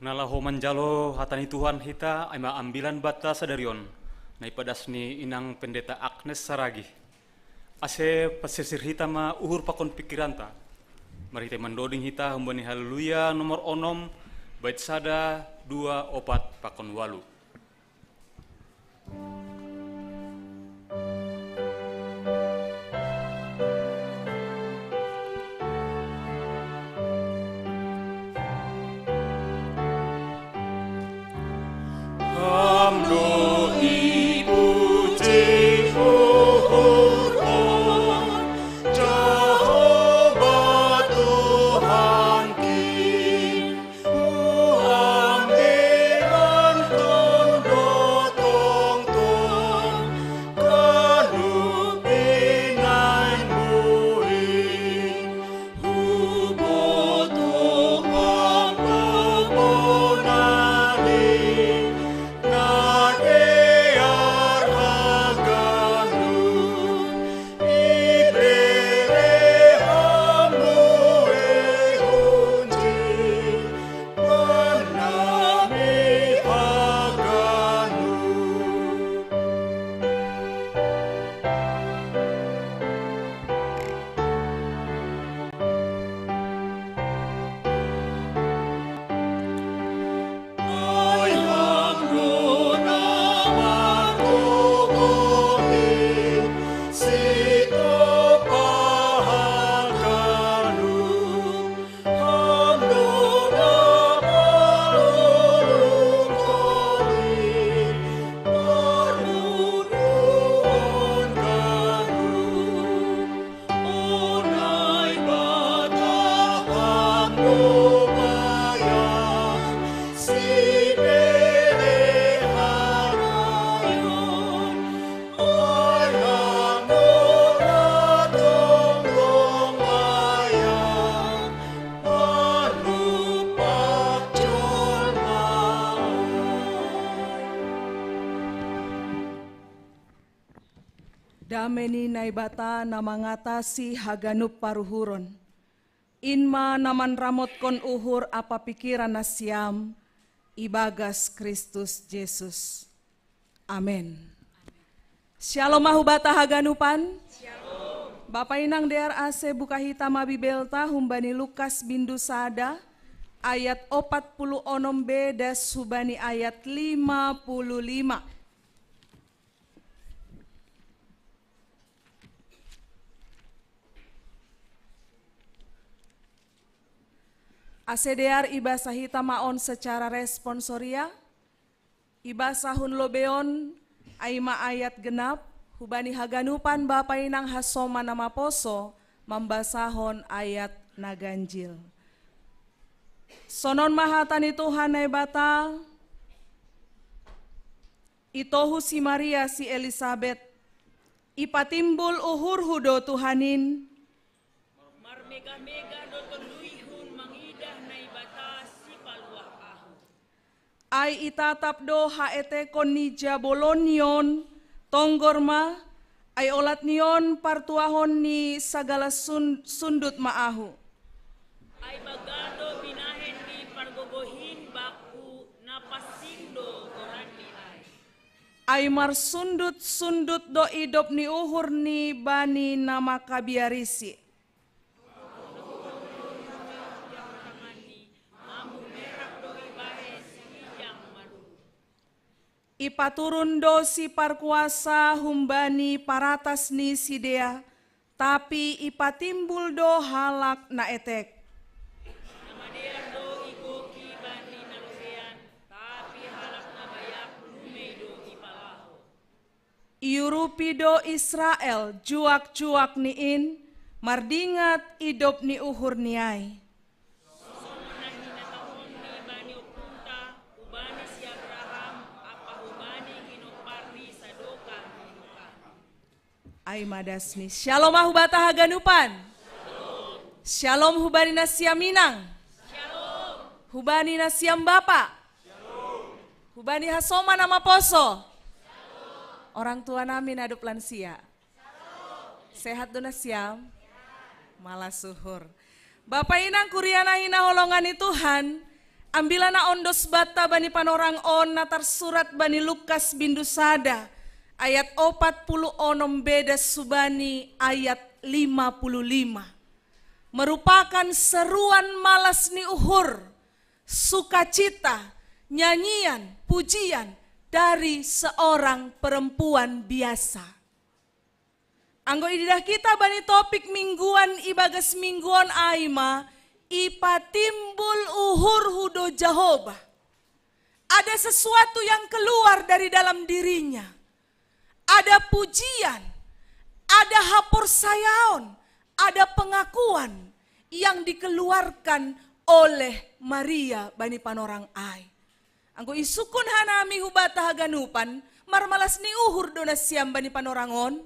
Nalaho manjalo hatani Tuhan hita aima ambilan bata sadarion. Naipadas ni inang pendeta Agnes Saragi. Ase pasisir hita ma uhur pakon pikiranta. Mari te mandoding hita humbani haleluya nomor onom bait sada 2 opat pakon walu. Dameni naibata namangatasi haganup paruhuron. Inma naman ramot kon uhur apa pikiran nasyam, ibagas Kristus Yesus. Amin. Shalom mahubata haganupan. Bapak inang DRAC buka hitam abibelta humbani Lukas bindu sada ayat 46 b das hubani ayat 55. ACDR ibasa hita maon secara responsoria, ibasahun lobeon aima ayat genap, hubani haganupan bapai nang hasoma nama poso, membasahon ayat naganjil. Sonon mahatani Tuhan naibata, itohu si Maria si Elizabeth, ipatimbul uhur hudo Tuhanin, Marmega-mega dotong luihun mangidah naibata si paluah ahu. ay itatap do haete kon ni Jabolonion, tonggorma, ay olat niyon partuahon ni sagala sundut maahu. Ay bagado binahen di pargogohin baku napasindo koran ni ay. Ay marsundut-sundut do idop ni uhur ni bani nama kabiarisi. Ipaturun do si parkuasa humbani paratas ni sidea, tapi ipatimbul do halak na etek. Namadea do igoki bani nalohean, tapi halak na bayak lumei do ipalaho. Iurupi do Israel juak-juak niin, mardingat idop ni uhur niai. Aimadasni. Shalom ahubata haganupan. Shalom hubani nasiam minang. Shalom. Hubani nasiam bapa. Shalom. Hubani hasoma nama poso. Shalom. Orang tua nami nadop lansia. Shalom. Sehat do nasiam. Malah suhur. Bapak inang kuriana hina holongani Tuhan. Ambilana ondos bata bani panorang on natar surat bani Lukas bindu sada. Ayat 40 onom beda subani ayat 55. Merupakan seruan malas ni uhur, sukacita, nyanyian, pujian dari seorang perempuan biasa. Anggo ididah kita bani topik mingguan ibagas mingguan aima, ipa timbul uhur hudo Jehovah. Ada sesuatu yang keluar dari dalam dirinya. Ada pujian, ada hapor sayaon, ada pengakuan yang dikeluarkan oleh Maria bani panorang ai. Anggo isukun hanami hubata haganupan, marmalas ni uhur dona siam bani panorangon.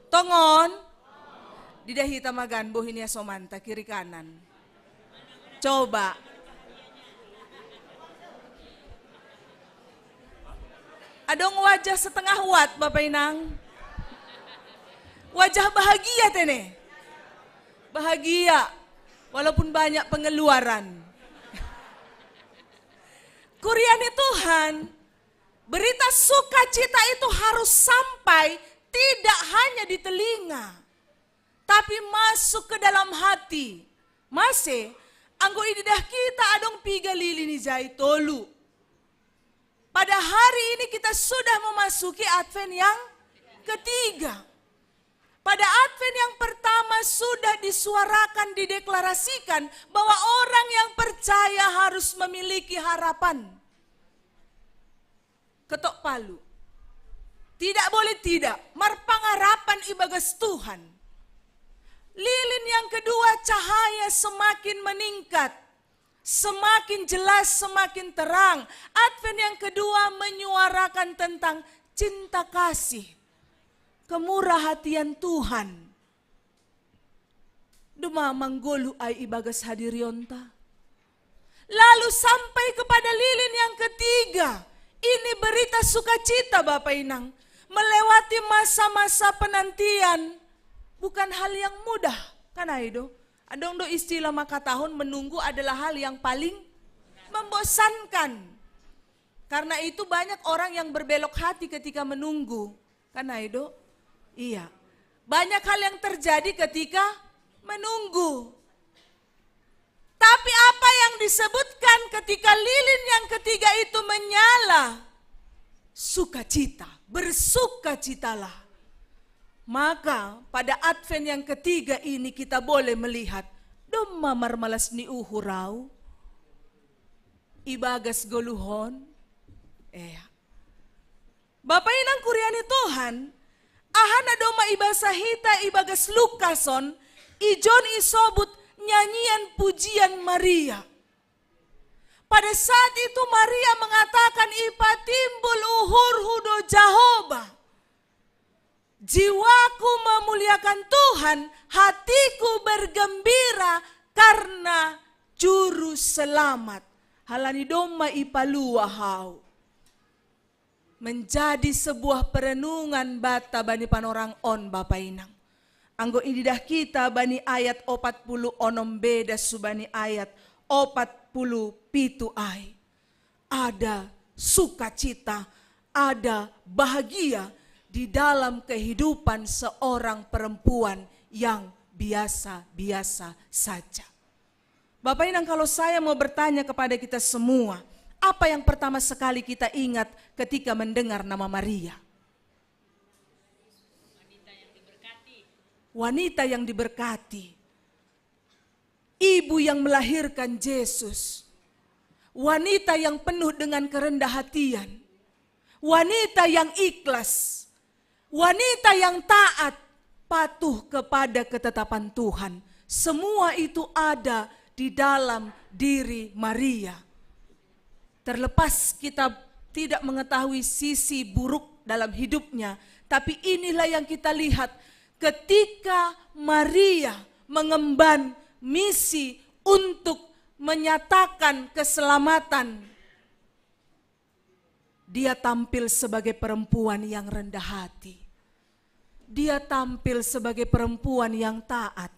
Tongon, didahita magan bohinia somanta kiri kanan. Coba. Adong wajah setengah wat Bapak Inang. Wajah bahagia tene. Bahagia walaupun banyak pengeluaran. Kuriani Tuhan, berita sukacita itu harus sampai tidak hanya di telinga, tapi masuk ke dalam hati. Masih, anggo ididah kita adong piga lilini jai tolu. Pada hari ini kita sudah memasuki Advent yang ketiga. Pada Advent yang pertama sudah disuarakan, dideklarasikan bahwa orang yang percaya harus memiliki harapan. Ketok palu. Tidak boleh tidak, marpangarapan ibagas Tuhan. Lilin yang kedua cahaya semakin meningkat. Semakin jelas, semakin terang. Advent yang kedua menyuarakan tentang cinta kasih, kemurah hatian Tuhan. Duma manggolu ai ibagas hadirionta. Lalu sampai kepada lilin yang ketiga. Ini berita sukacita Bapak Inang. Melewati masa-masa penantian bukan hal yang mudah. Kan Aido? Adong do istilah maka tahun menunggu adalah hal yang paling membosankan. Karena itu banyak orang yang berbelok hati ketika menunggu. Kan Aido? Iya. Banyak hal yang terjadi ketika menunggu. Tapi apa yang disebutkan ketika lilin yang ketiga itu menyala? Sukacita, bersukacitalah. Maka pada Advent yang ketiga ini kita boleh melihat doma marmalas ni uhurau, ibagas goluhon. Bapak Inang kuriani Tuhan, ahana doma ibasahita ibagas Lukason, ijon isobut nyanyian pujian Maria. Pada saat itu Maria mengatakan ipa timbul uhur hudo Jehovah. Jiwaku memuliakan Tuhan, hatiku bergembira karena juru selamat. Halani doma ipalua hau. Menjadi sebuah perenungan bata bani panorang on Bapak Inang. Anggo ididah kita bani ayat 40 onom beda subani ayat 40 pitu ai. Ada sukacita, ada bahagia di dalam kehidupan seorang perempuan yang biasa-biasa saja. Bapak Inang, kalau saya mau bertanya kepada kita semua, apa yang pertama sekali kita ingat ketika mendengar nama Maria? Wanita yang diberkati. Ibu yang melahirkan Yesus. Wanita yang penuh dengan kerendah hatian. Wanita yang ikhlas. Wanita yang taat, patuh kepada ketetapan Tuhan. Semua itu ada di dalam diri Maria. Terlepas kita tidak mengetahui sisi buruk dalam hidupnya. Tapi inilah yang kita lihat ketika Maria mengemban misi untuk menyatakan keselamatan. Dia tampil sebagai perempuan yang rendah hati. Dia tampil sebagai perempuan yang taat.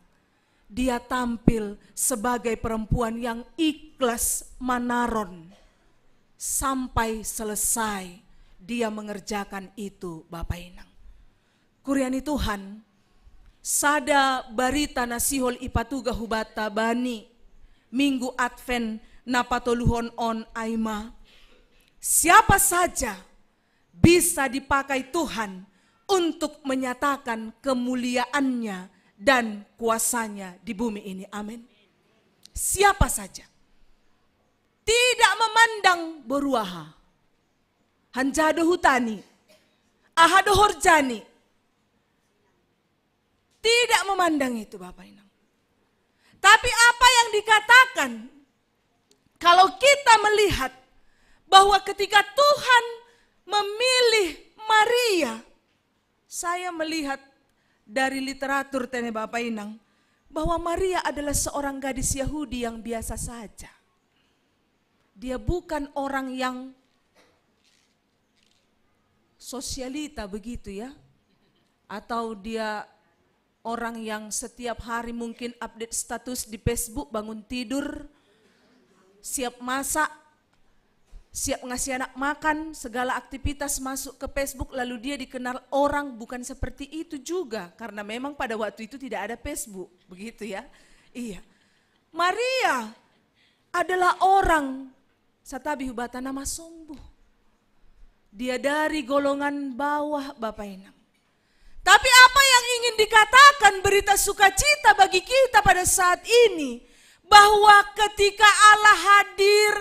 Dia tampil sebagai perempuan yang ikhlas manaron. Sampai selesai dia mengerjakan itu, Bapak Inang. Kuriani Tuhan, sada barita nasihol ipatuga hubata bani, minggu Advent napatoluhon on aima. Siapa saja bisa dipakai Tuhan untuk menyatakan kemuliaannya dan kuasanya di bumi ini. Amin. Siapa saja. Tidak memandang beruaha. Hanjado hutani. Ahado horjani. Tidak memandang itu, Bapak Inang. Tapi apa yang dikatakan, kalau kita melihat bahwa ketika Tuhan memilih Maria, saya melihat dari literatur Tene Bapak Inang, bahwa Maria adalah seorang gadis Yahudi yang biasa saja. Dia bukan orang yang sosialita begitu ya, atau dia orang yang setiap hari mungkin update status di Facebook, bangun tidur, siap masak, siap ngasih anak makan, segala aktivitas masuk ke Facebook, lalu dia dikenal orang. Bukan seperti itu juga, karena memang pada waktu itu tidak ada Facebook, begitu ya. Iya, Maria adalah orang satabi hubata nama sombuh. Dia dari golongan bawah, Bapak Inang. Tapi apa yang ingin dikatakan berita sukacita bagi kita pada saat ini, bahwa ketika Allah hadir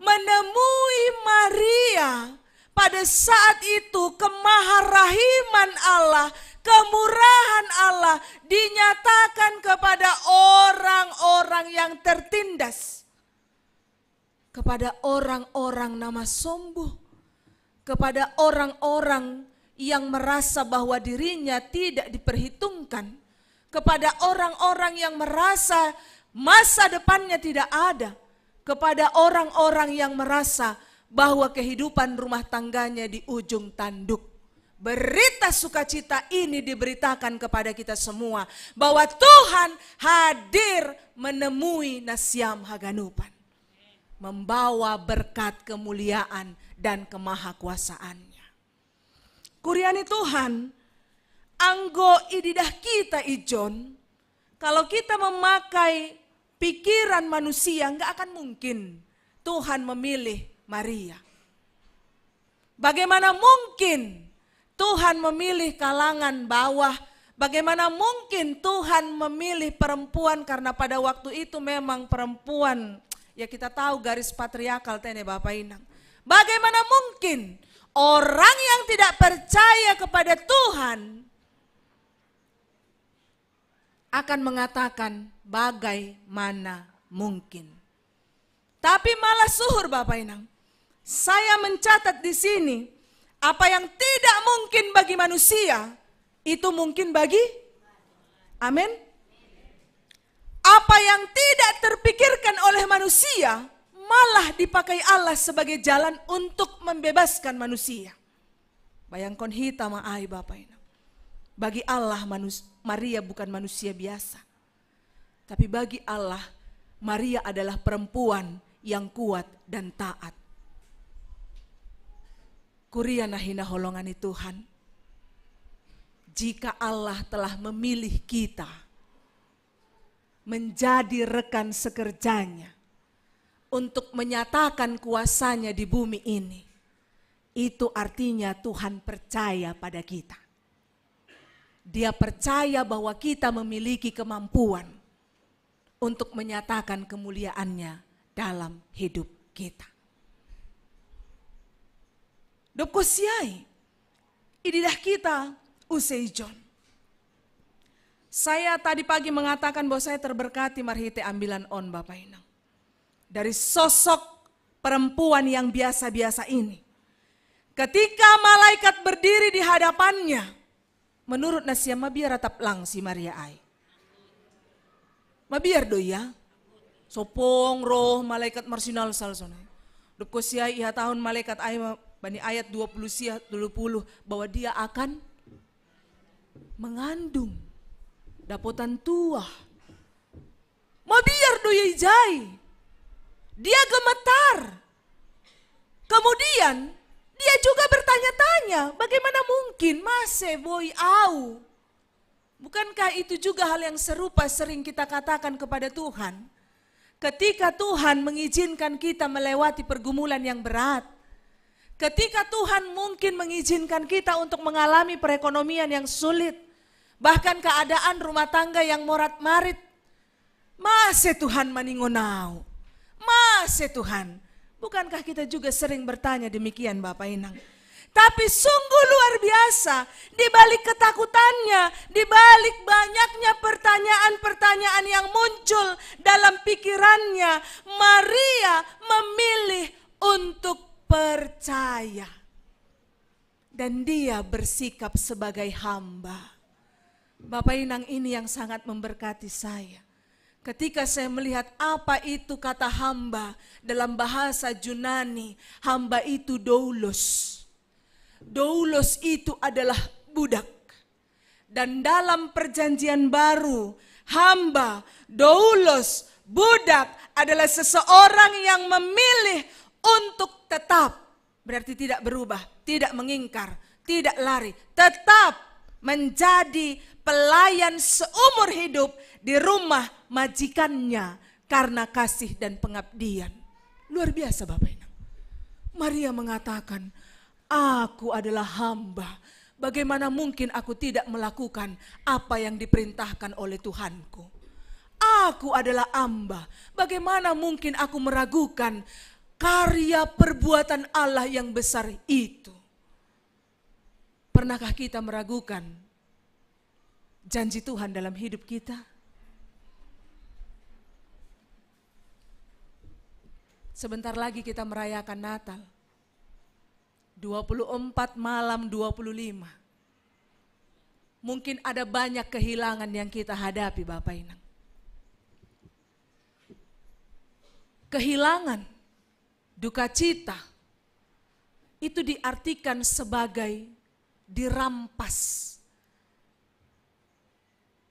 menemui Maria, pada saat itu kemaharahiman Allah, kemurahan Allah dinyatakan kepada orang-orang yang tertindas, kepada orang-orang nama sombuh, kepada orang-orang yang merasa bahwa dirinya tidak diperhitungkan, kepada orang-orang yang merasa masa depannya tidak ada, kepada orang-orang yang merasa bahwa kehidupan rumah tangganya di ujung tanduk. Berita sukacita ini diberitakan kepada kita semua, bahwa Tuhan hadir menemui Nasyam Haganupan, membawa berkat kemuliaan dan kemahakuasaannya. Kuriani Tuhan, anggo ididah kita ijon, kalau kita memakai pikiran manusia, enggak akan mungkin Tuhan memilih Maria. Bagaimana mungkin Tuhan memilih kalangan bawah? Bagaimana mungkin Tuhan memilih perempuan? Karena pada waktu itu memang perempuan, ya kita tahu garis patriarkal Tene Bapak Inang. Bagaimana mungkin orang yang tidak percaya kepada Tuhan akan mengatakan bagaimana mungkin. Tapi malah suhur Bapak Inang. Saya mencatat di sini, apa yang tidak mungkin bagi manusia, itu mungkin bagi, amin. Apa yang tidak terpikirkan oleh manusia, malah dipakai Allah sebagai jalan untuk membebaskan manusia. Bayangkan hita ma'ai Bapak Inang. Bagi Allah Maria bukan manusia biasa. Tapi bagi Allah, Maria adalah perempuan yang kuat dan taat. Kuria nahina holongani Tuhan. Jika Allah telah memilih kita menjadi rekan sekerjanya untuk menyatakan kuasanya di bumi ini, itu artinya Tuhan percaya pada kita. Dia percaya bahwa kita memiliki kemampuan untuk menyatakan kemuliaannya dalam hidup kita. Dokosiai, ididah kita useijon. Saya tadi pagi mengatakan bahwa saya terberkati marhite ambilan on Bapak Inang. Dari sosok perempuan yang biasa-biasa ini. Ketika malaikat berdiri di hadapannya, menurut nasia mabiar ratap lang si Maria ai. Mabiar do ya. Sopong roh malaikat marsinal salsona. Dupko sia iha tahun malaikat ai bani ayat 20 sia 20 bahwa dia akan mengandung dapotan tua. Mabiar do ya ijai. Dia gemetar. Kemudian dia juga bertanya-tanya, bagaimana mungkin masih boy au? Bukankah itu juga hal yang serupa sering kita katakan kepada Tuhan? Ketika Tuhan mengizinkan kita melewati pergumulan yang berat, ketika Tuhan mungkin mengizinkan kita untuk mengalami perekonomian yang sulit, bahkan keadaan rumah tangga yang morat-marit, masih Tuhan maningonau, masih Tuhan. Bukankah kita juga sering bertanya demikian Bapak Inang? Tapi sungguh luar biasa, di balik ketakutannya, di balik banyaknya pertanyaan-pertanyaan yang muncul dalam pikirannya, Maria memilih untuk percaya. Dan dia bersikap sebagai hamba. Bapak Inang, ini yang sangat memberkati saya. Ketika saya melihat apa itu kata hamba dalam bahasa Yunani, hamba itu doulos. Doulos itu adalah budak. Dan dalam perjanjian baru, hamba, doulos, budak adalah seseorang yang memilih untuk tetap. Berarti tidak berubah, tidak mengingkar, tidak lari. Tetap menjadi pelayan seumur hidup di rumah majikannya karena kasih dan pengabdian. Luar biasa Bapak Ibu. Maria mengatakan, aku adalah hamba. Bagaimana mungkin aku tidak melakukan apa yang diperintahkan oleh Tuhanku? Aku adalah hamba. Bagaimana mungkin aku meragukan karya perbuatan Allah yang besar itu? Pernahkah kita meragukan janji Tuhan dalam hidup kita? Sebentar lagi kita merayakan Natal. 24 malam 25. Mungkin ada banyak kehilangan yang kita hadapi Bapak Inang. Kehilangan, duka cita, itu diartikan sebagai dirampas.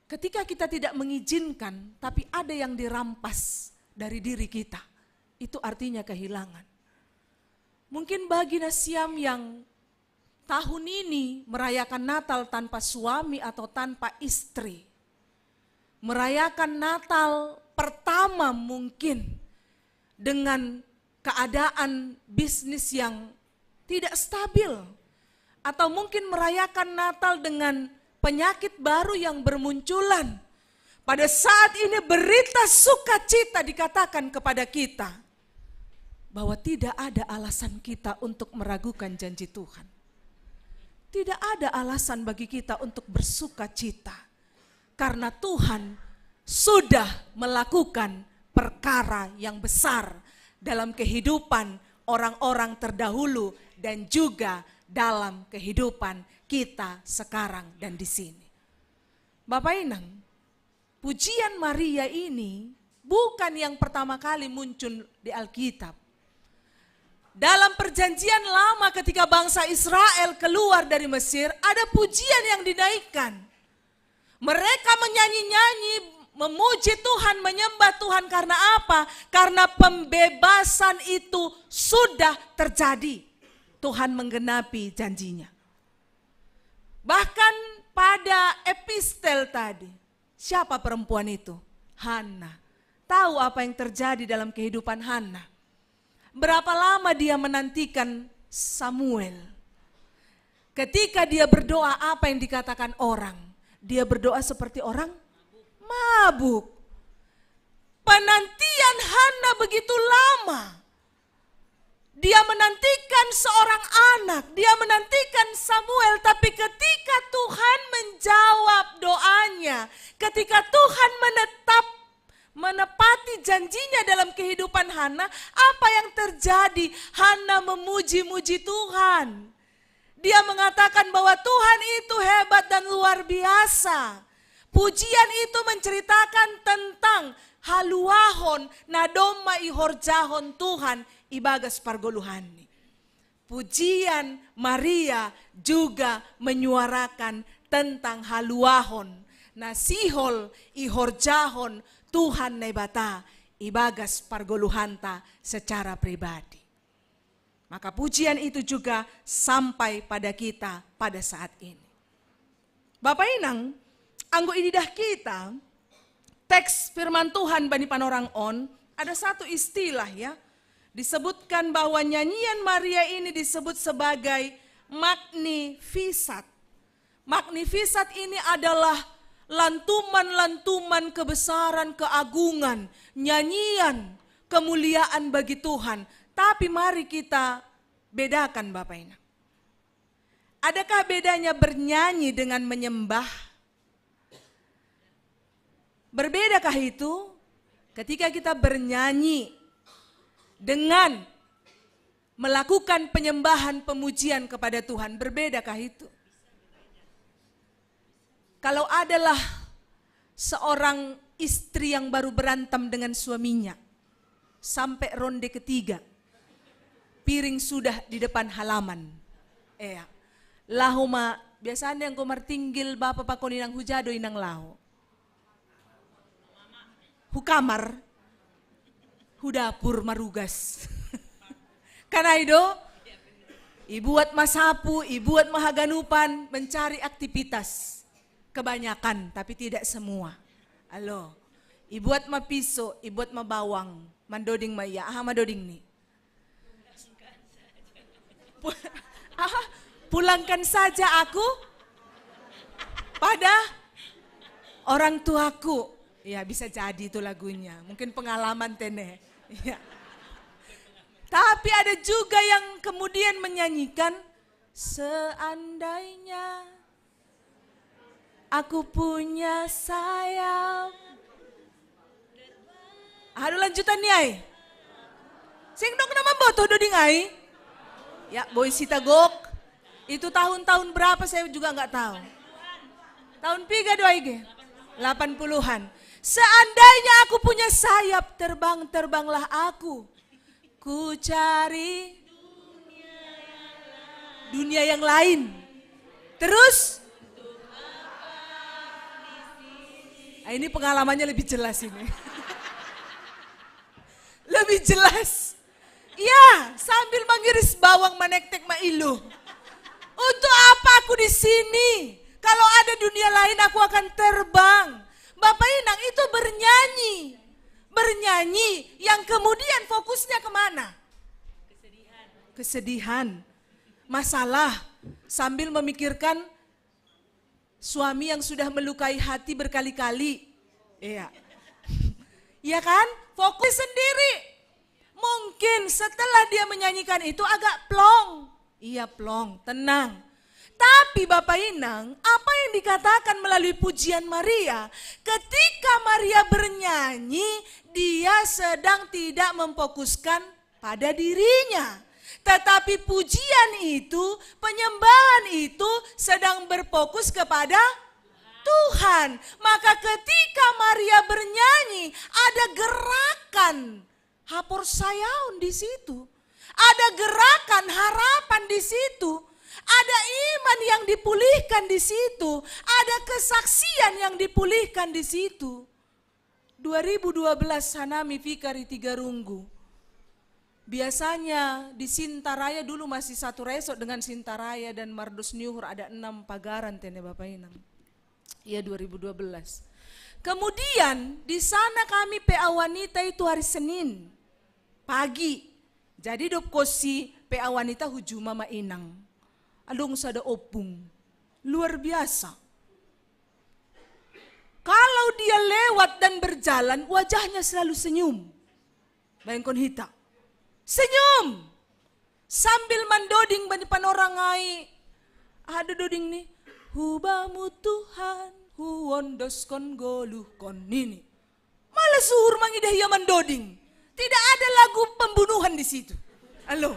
Ketika kita tidak mengizinkan, tapi ada yang dirampas dari diri kita. Itu artinya kehilangan. Mungkin bagi Nasiam yang tahun ini merayakan Natal tanpa suami atau tanpa istri. Merayakan Natal pertama mungkin dengan keadaan bisnis yang tidak stabil. Atau mungkin merayakan Natal dengan penyakit baru yang bermunculan. Pada saat ini berita sukacita dikatakan kepada kita. Bahwa tidak ada alasan kita untuk meragukan janji Tuhan. Tidak ada alasan bagi kita untuk bersuka cita. Karena Tuhan sudah melakukan perkara yang besar dalam kehidupan orang-orang terdahulu dan juga dalam kehidupan kita sekarang dan di sini. Bapak Inang, pujian Maria ini bukan yang pertama kali muncul di Alkitab. Dalam perjanjian lama ketika bangsa Israel keluar dari Mesir, ada pujian yang dinaikkan. Mereka menyanyi-nyanyi, memuji Tuhan, menyembah Tuhan karena apa? Karena pembebasan itu sudah terjadi. Tuhan menggenapi janjinya. Bahkan pada epistel tadi, siapa perempuan itu? Hana. Tahu apa yang terjadi dalam kehidupan Hana? Berapa lama dia menantikan Samuel? Ketika dia berdoa, apa yang dikatakan orang? Dia berdoa seperti orang mabuk. Penantian Hana begitu lama. Dia menantikan seorang anak, dia menantikan Samuel, tapi ketika Tuhan menjawab doanya, ketika Tuhan menetap menepati janjinya dalam kehidupan Hana, apa yang terjadi? Hana memuji-muji Tuhan. Dia mengatakan bahwa Tuhan itu hebat dan luar biasa. Pujian itu menceritakan tentang haluahon nadoma ihorjahon Tuhan ibagas pargoluhani. Pujian Maria juga menyuarakan tentang haluahon nasihol ihorjahon Tuhan nebata ibagas pargoluhanta secara pribadi. Maka pujian itu juga sampai pada kita pada saat ini. Bapak Inang, anggo ididah kita, teks firman Tuhan bani panorang on, ada satu istilah ya, disebutkan bahwa nyanyian Maria ini disebut sebagai magnificat. Magnificat ini adalah lantuman-lantuman kebesaran, keagungan, nyanyian, kemuliaan bagi Tuhan. Tapi mari kita bedakan Bapak Inang. Adakah bedanya bernyanyi dengan menyembah? Berbedakah itu? Ketika kita bernyanyi dengan melakukan penyembahan pemujian kepada Tuhan, berbedakah itu? Kalau adalah seorang istri yang baru berantem dengan suaminya, sampai ronde ketiga, piring sudah di depan halaman. Lahuma, biasanya yang komar tinggil bapak pakon inang hujado inang lahu. Hukamar, hudapur marugas. Karena itu, ibuat masapu, ibuat mahaganupan, mencari aktivitas. Kebanyakan, tapi tidak semua. Halo, ibuat mapiso, ibuat mabawang, mandoding maya, mandoding nih. Pulangkan saja aku pada orang tuaku. Ya bisa jadi itu lagunya, mungkin pengalaman tene. Ya. Tapi ada juga yang kemudian menyanyikan, seandainya aku punya sayap. Aduh lanjutan nih ay. Sing dong nama botoh doding ay. Ya boy sitagok. Itu tahun-tahun berapa saya juga nggak tahu. Tahun piga doa ige. 80-an. Seandainya aku punya sayap, terbang-terbanglah aku. Ku cari dunia yang lain. Terus ini pengalamannya lebih jelas ini. Lebih jelas. Ya, sambil mengiris bawang menektek mailu. Untuk apa aku di sini? Kalau ada dunia lain aku akan terbang. Bapak Inang itu bernyanyi. Bernyanyi yang kemudian fokusnya kemana? Kesedihan. Masalah sambil memikirkan suami yang sudah melukai hati berkali-kali. Iya. Iya kan? Fokus sendiri. Mungkin setelah dia menyanyikan itu agak plong. Iya plong, tenang. Tapi Bapak Inang, apa yang dikatakan melalui pujian Maria? Ketika Maria bernyanyi, dia sedang tidak memfokuskan pada dirinya. Tetapi pujian itu, penyembahan itu sedang berfokus kepada Tuhan. Maka ketika Maria bernyanyi, ada gerakan hapor sayaun di situ. Ada gerakan harapan di situ. Ada iman yang dipulihkan di situ. Ada kesaksian yang dipulihkan di situ. 2012 Hanami Fikari Tiga Runggu. Biasanya di Sintaraya dulu masih satu resort dengan Sintaraya dan Mardos Nyuhur ada 6 pagaran tene Bapak Inang. Iya 2012. Kemudian di sana kami PA wanita itu hari Senin pagi. Jadi dop kosi PA wanita huju Mama Inang. Adong sada opung. Luar biasa. Kalau dia lewat dan berjalan wajahnya selalu senyum. Bayangkon hita. Senyum. Sambil mandoding bani panorangai. Ada doding nih. Hubamu Tuhan, huondos kon goluh kon nini. Malah Tinggal suhur mangidah ia mandoding. Tidak ada lagu pembunuhan di situ. Halo.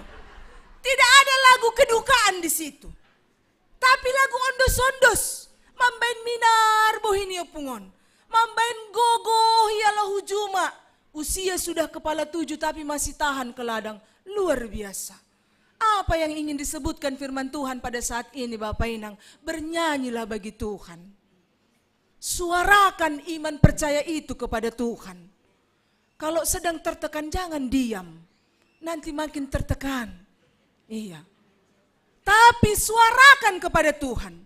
Tidak ada lagu kedukaan di situ. Tapi lagu ondos-ondos. Mambain minar bohinio pungon. Mambain gogo hialah hujuma. Usia sudah kepala 7 tapi masih tahan ke ladang. Luar biasa. Apa yang ingin disebutkan firman Tuhan pada saat ini Bapak Inang? Bernyanyilah bagi Tuhan. Suarakan iman percaya itu kepada Tuhan. Kalau sedang tertekan jangan diam. Nanti makin tertekan. Iya. Tapi suarakan kepada Tuhan.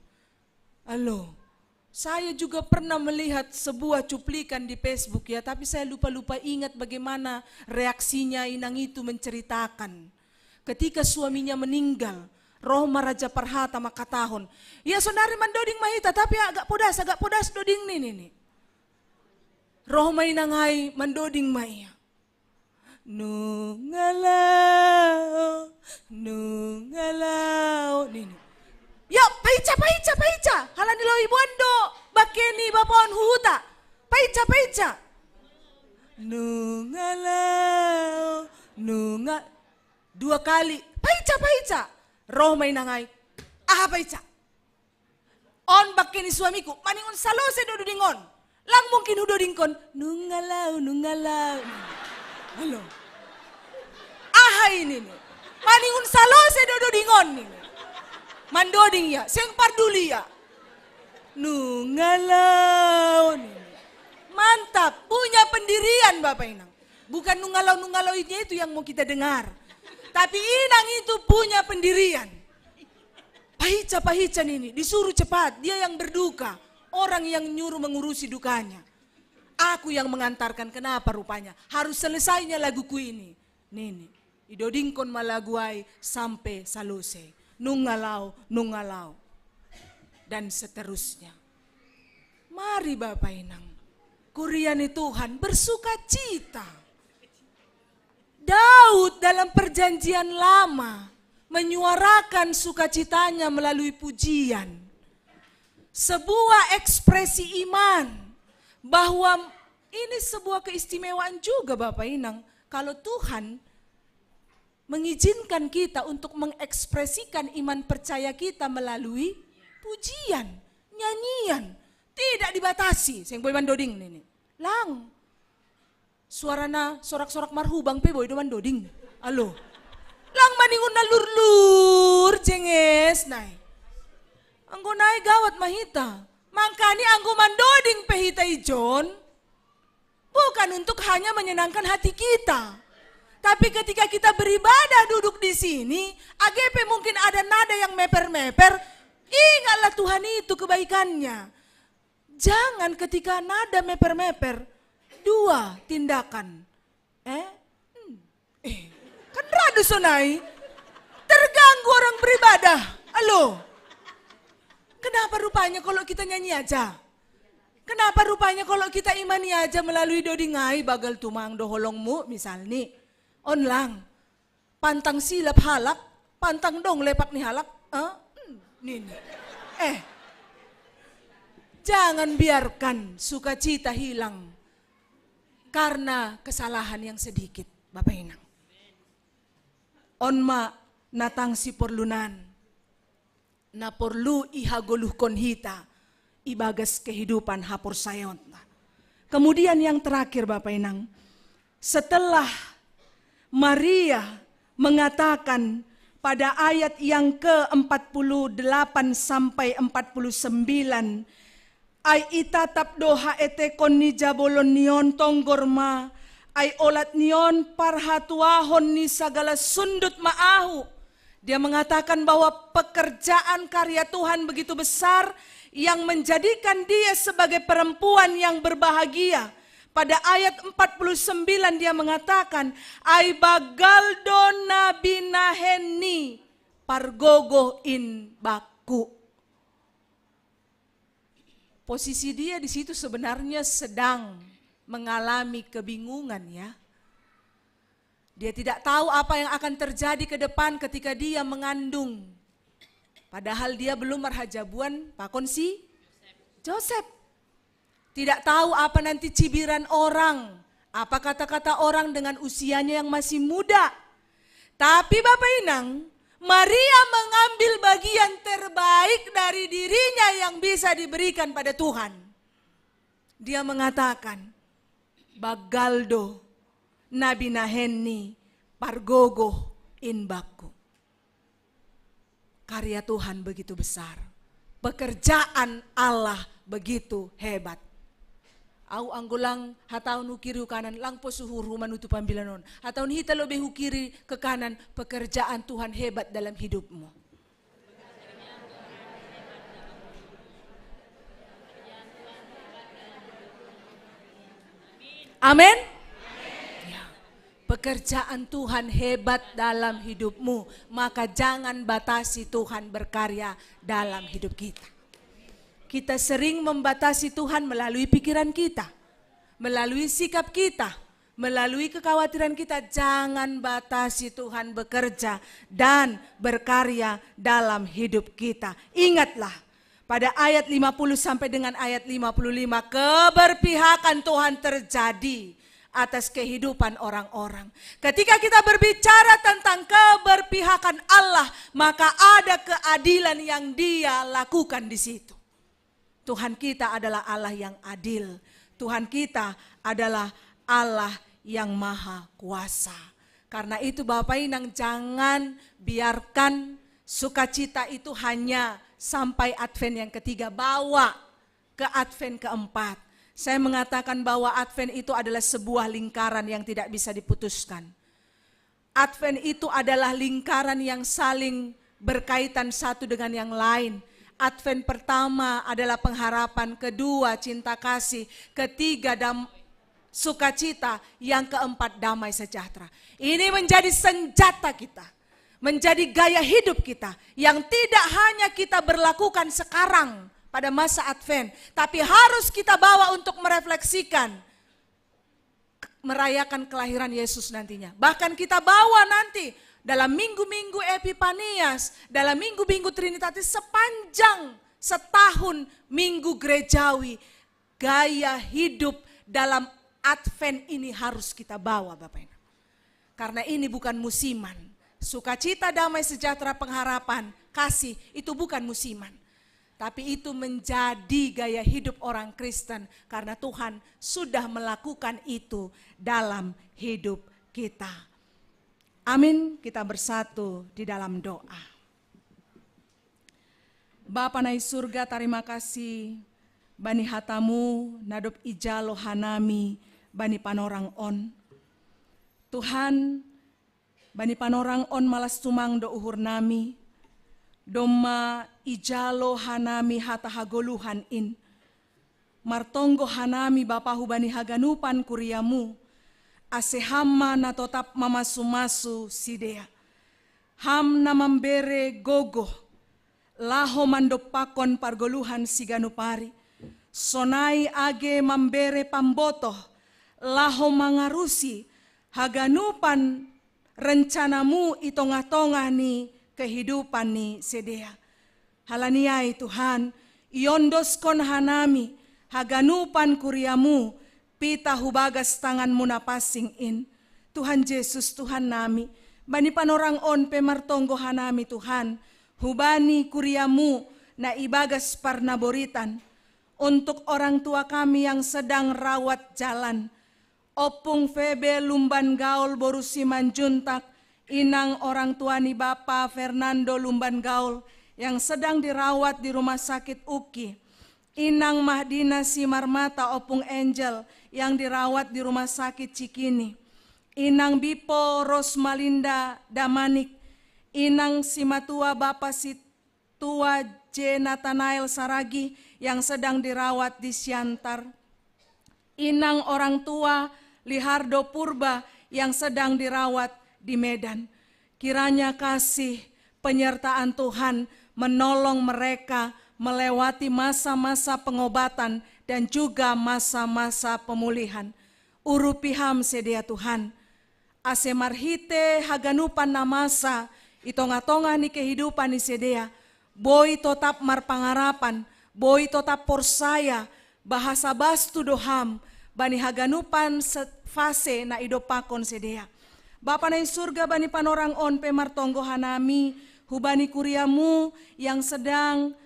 Halo. Saya juga pernah melihat sebuah cuplikan di Facebook ya, tapi saya lupa-lupa ingat bagaimana reaksinya inang itu menceritakan. Ketika suaminya meninggal, roh Raja Parhata makatahon. Ya sonari mandoding mahita, tapi agak podas doding nih. Roh mainangai mandoding maya. Nungalau, nini. Ya, paica. Halani lo ibuando, bakeni bapon huta. Paica. Nungalau, 2 kali. Paica. Roh mainangai. Paica. On bakeni suamiku, maningon salose dododingon. Lang mungkin hudodingkon. Nungalau. Halo. Ini nih. Maningon salose dododingon nih. Mandoding ya, seng parduli ya. Nungalau. Mantap, punya pendirian Bapak Inang. Bukan nungalau itu yang mau kita dengar. Tapi Inang itu punya pendirian. Pahica ini, disuruh cepat, dia yang berduka. Orang yang nyuruh mengurusi dukanya. Aku yang mengantarkan, kenapa rupanya? Harus selesainya laguku ini. Nini, idodingkon malaguai sampai salose. Nungalau, dan seterusnya. Mari Bapak Inang, kuriani Tuhan bersuka cita. Daud dalam perjanjian lama menyuarakan sukacitanya melalui pujian. Sebuah ekspresi iman bahwa ini sebuah keistimewaan juga Bapak Inang. Kalau Tuhan mengizinkan kita untuk mengekspresikan iman percaya kita melalui pujian, nyanyian, tidak dibatasi. Sing boy mandoding nih. Lang. Suarana sorak-sorak marhubang pe boy do mandoding. Alo. Lang maningun na lur cenges nai. Anggo nai gawat mahita. Mangkani anggo mandoding pehita ijon. Bukan untuk hanya menyenangkan hati kita. Tapi ketika kita beribadah duduk di sini, AGP mungkin ada nada yang meper-meper, ingatlah Tuhan itu kebaikannya. Jangan ketika nada meper-meper, 2 tindakan. Kan radu sonai, terganggu orang beribadah. Halo, kenapa rupanya kalau kita nyanyi aja? Kenapa rupanya kalau kita imani aja melalui dodingai bagal tumang doholongmu misalnya. Onlang, pantang silap halak, pantang dong lepak nih halak. Nini. Jangan biarkan sukacita hilang karena kesalahan yang sedikit, Bapak Inang. Onma natang si porlunan, na porlu ihagoluhkon hita, ibagas kehidupan hapor sayon. Kemudian yang terakhir Bapak Inang, setelah Maria mengatakan pada ayat yang ke-48 sampai 49, ay itatap doha etekon ni jabolon nion tonggorma, ay olat nion parhatuahon ni sagala sundut maahu. Dia mengatakan bahwa pekerjaan karya Tuhan begitu besar yang menjadikan dia sebagai perempuan yang berbahagia. Pada ayat 49 dia mengatakan, ay bagaldo nabinaheni pargogo in baku. Posisi dia di situ sebenarnya sedang mengalami kebingungan ya. Dia tidak tahu apa yang akan terjadi ke depan ketika dia mengandung. Padahal dia belum marhajabuan pakon si Joseph. Tidak tahu apa nanti cibiran orang, apa kata-kata orang dengan usianya yang masih muda. Tapi Bapak Inang, Maria mengambil bagian terbaik dari dirinya yang bisa diberikan pada Tuhan. Dia mengatakan, Bagaldo, Nabi Naheni, Pargogo, Inbaku. Karya Tuhan begitu besar. Pekerjaan Allah begitu hebat. Au anggolang hataun ukiri kanan lang po suhuru manutu pambilanon. Hataun hita lobe hukiri ke kanan, pekerjaan Tuhan hebat dalam hidupmu. Amin. Ya. Pekerjaan Tuhan hebat dalam hidupmu, maka jangan batasi Tuhan berkarya dalam hidup kita. Kita sering membatasi Tuhan melalui pikiran kita, melalui sikap kita, melalui kekhawatiran kita. Jangan batasi Tuhan bekerja dan berkarya dalam hidup kita. Ingatlah, pada ayat 50 sampai dengan ayat 55, keberpihakan Tuhan terjadi atas kehidupan orang-orang. Ketika kita berbicara tentang keberpihakan Allah, maka ada keadilan yang Dia lakukan di situ. Tuhan kita adalah Allah yang adil. Tuhan kita adalah Allah yang maha kuasa. Karena itu Bapak Inang, jangan biarkan sukacita itu hanya sampai Advent yang ketiga. Bawa ke Advent keempat. Saya mengatakan bahwa Advent itu adalah sebuah lingkaran yang tidak bisa diputuskan. Advent itu adalah lingkaran yang saling berkaitan satu dengan yang lain. Advent pertama adalah pengharapan, kedua cinta kasih, ketiga sukacita, yang keempat damai sejahtera. Ini menjadi senjata kita, menjadi gaya hidup kita yang tidak hanya kita berlakukan sekarang pada masa Advent, tapi harus kita bawa untuk merefleksikan, merayakan kelahiran Yesus nantinya. Bahkan kita bawa nanti dalam minggu-minggu Epifanias, dalam minggu-minggu Trinitatis, sepanjang setahun minggu gerejawi, gaya hidup dalam Advent ini harus kita bawa Bapak Ibu. Karena ini bukan musiman. Sukacita, damai sejahtera, pengharapan, kasih, itu bukan musiman. Tapi itu menjadi gaya hidup orang Kristen karena Tuhan sudah melakukan itu dalam hidup kita. Amin, kita bersatu di dalam doa. Bapa nai surga, terima kasih bani hatamu nadop ijalo hanami bani panorang on. Tuhan, bani panorang on malas tumang do uhur nami. Doma ijalo hanami hata hagoluhan in. Martonggo hanami bapahu bani haganupan kuriamu. Ase hamma na totap mamasu-masu sidea. Ham na mambere gogo. Laho mandopakon pargoluhan siganupari. Sonai age mambere pamboto. Laho mangarusi. Haganupan rencanamu itonga-tonga ni kehidupan ni sedea. Halaniai Tuhan. Iondos kon hanami. Haganupan kuriamu. Pita hubagas tanganmu na passing in. Tuhan Yesus, Tuhan nami. Bani panorang on pemartonggo hanami Tuhan. Hubani kuriamu na ibagas parnaboritan. Untuk orang tua kami yang sedang rawat jalan. Opung Febe Lumban Gaul Borusi Manjuntak. Inang orang tua ni Bapa Fernando Lumban Gaul. Yang sedang dirawat di rumah sakit UKI. Inang Mahdina Simarmata Opung Angel yang dirawat di rumah sakit Cikini. Inang Bipo Rosmalinda Damanik. Inang Simatua Bapak Situa J. Nathanael Saragi yang sedang dirawat di Siantar. Inang orang tua Lihardo Purba yang sedang dirawat di Medan. Kiranya kasih penyertaan Tuhan menolong mereka melewati masa-masa pengobatan dan juga masa-masa pemulihan. Urupiham sedia Tuhan. Ase marhite haganupan namasa, itonga-tonga ni kehidupan ni sedia. Boy tetap marpangarapan, boy tetap persaya bahasa bastu doham, bani haganupan fase na idopakon sedea. Bapa na surga bani panorang on pemartonggo hanami, hubani kuriamu yang sedang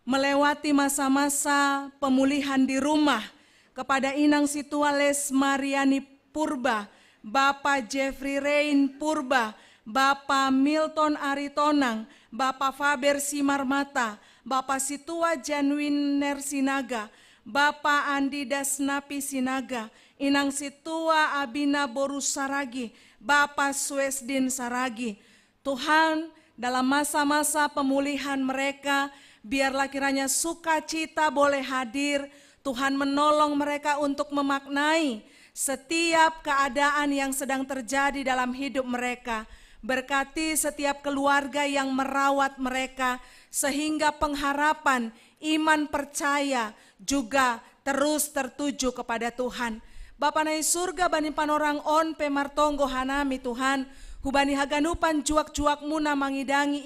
melewati masa-masa pemulihan di rumah, kepada Inang Situales Mariani Purba, Bapak Jeffrey Rain Purba, Bapak Milton Aritonang, Bapak Faber Simarmata, Bapak Situa Janwiner Sinaga, Bapak Andi Dasnapi Sinaga, Inang Situa Abina Borus Saragi, Bapak Suesdin Saragi. Tuhan, dalam masa-masa pemulihan mereka, biarlah kiranya sukacita boleh hadir. Tuhan menolong mereka untuk memaknai setiap keadaan yang sedang terjadi dalam hidup mereka. Berkati setiap keluarga yang merawat mereka, sehingga pengharapan, iman percaya juga terus tertuju kepada Tuhan. Bapa nai surga bani panorang on pemartonggo hanami Tuhan, hubani haganupan juak-juak muna mangidangi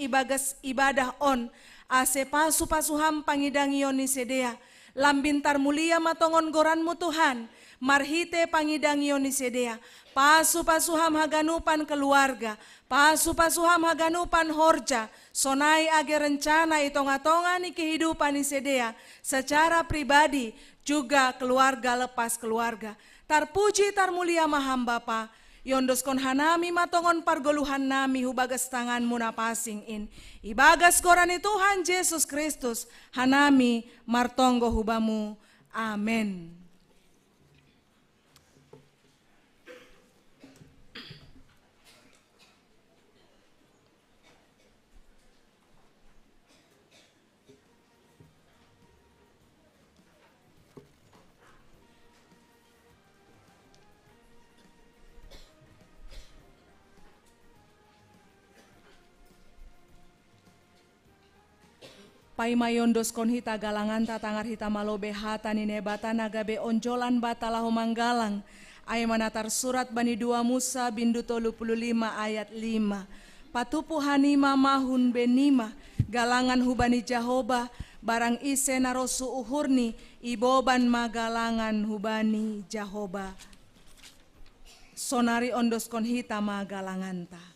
ibadah on, ase pasu-pasuham pangidangi yoni sedea. Lambintar mulia matongon goranmu Tuhan, marhite pangidangi yoni sedea. Pasu-pasuham haganupan keluarga, pasu-pasuham haganupan horja, sonai age rencana itonga-tonga ni kehidupan ni sedea, secara pribadi juga keluarga lepas keluarga. Tarpuji tarmulia maham Bapa, yondoskon hanami matongon pargoluhan nami hubagas tanganmu napasing in. Ibagas gorani Tuhan Yesus Kristus, hanami martonggo hubamu. Amin. Pai mayondos kon hita galangan tatangar hita malobe hata ni nebata nagabe onjolan batalah manggalang. Ay manatar surat bani 2 Musa bindu 35 ayat 5. Patupu hanima mahun benima, galangan hubani Jahoba, barang ise narosu uhurni, iboban magalangan hubani Jahoba. Sonari ondos kon hita magalanganta.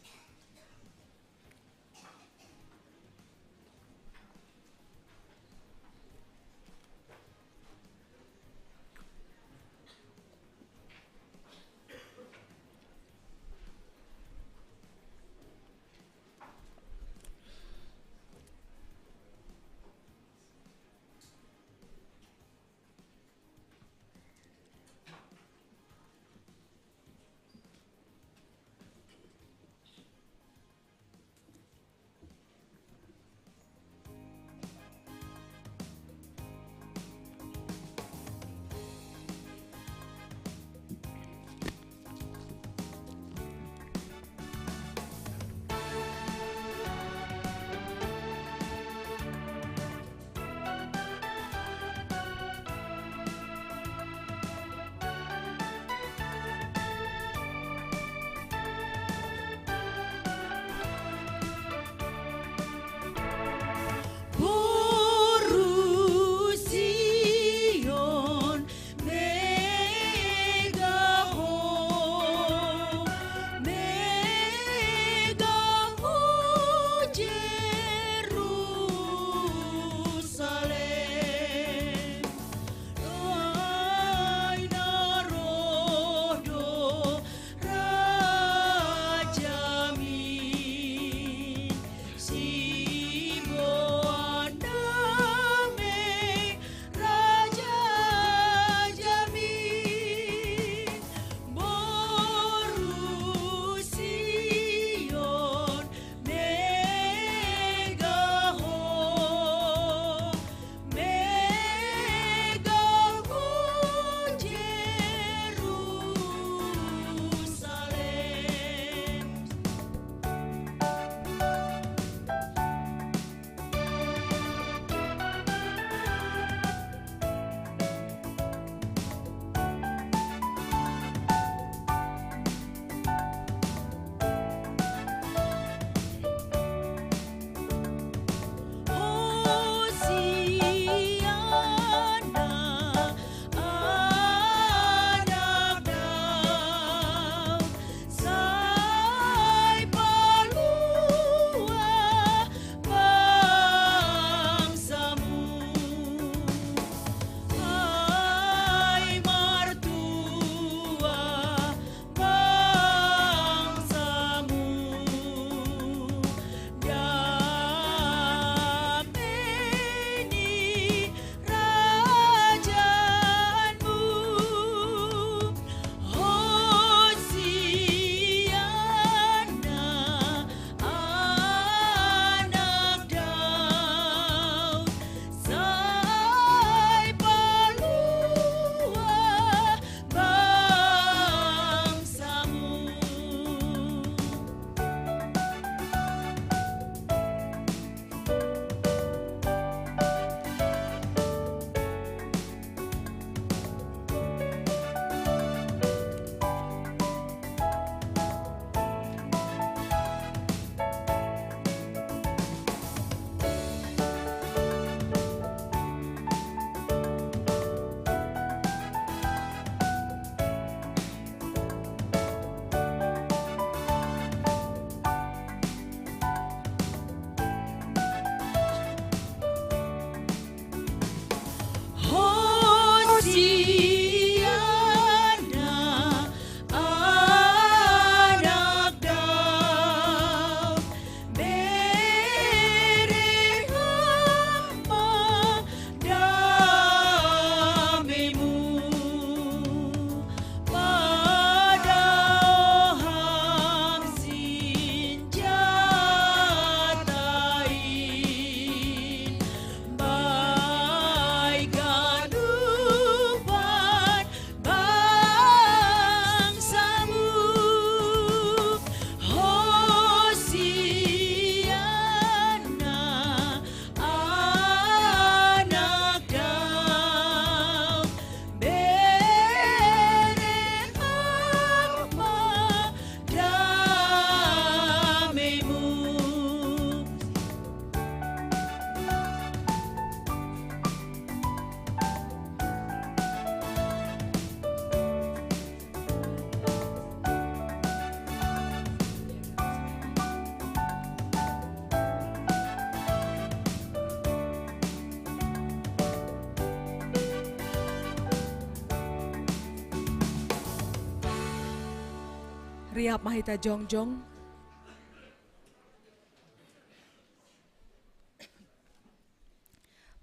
Rihap mahita jongjong.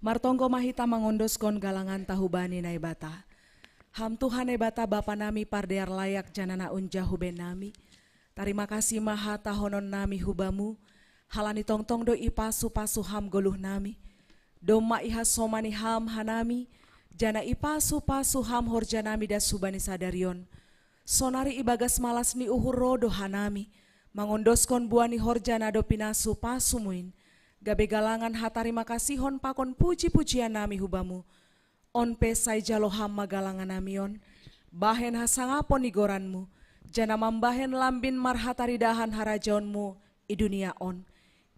Martongko mahita mangondoskon galangan tahubani naibata. Ham Tuhan naibata Bapa nami pardear layak janana unja huben nami. Terima kasih maha tahonon nami hubamu. Halani tongtong do ipasu pasu ham goluh nami. Doma iha somani ham hanami. Jana ipasu pasu ham horja nami das subani sadarion. Sonari ibagas malas ni uhur rodo hanami. Mangondoskon buani horja nado pinasu pasu muin. Gabe galangan hatarima kasihon pakon puji-pujian nami hubamu. On pesai jalo hamma galangan namion. Bahen hasangapon igoranmu. Jana mambahen lambin marhataridahan harajaonmu i dunia on.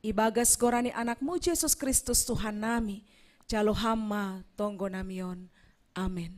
Ibagas gorani anakmu Yesus Kristus Tuhan nami. Jalo hamma tonggo namion. Amin.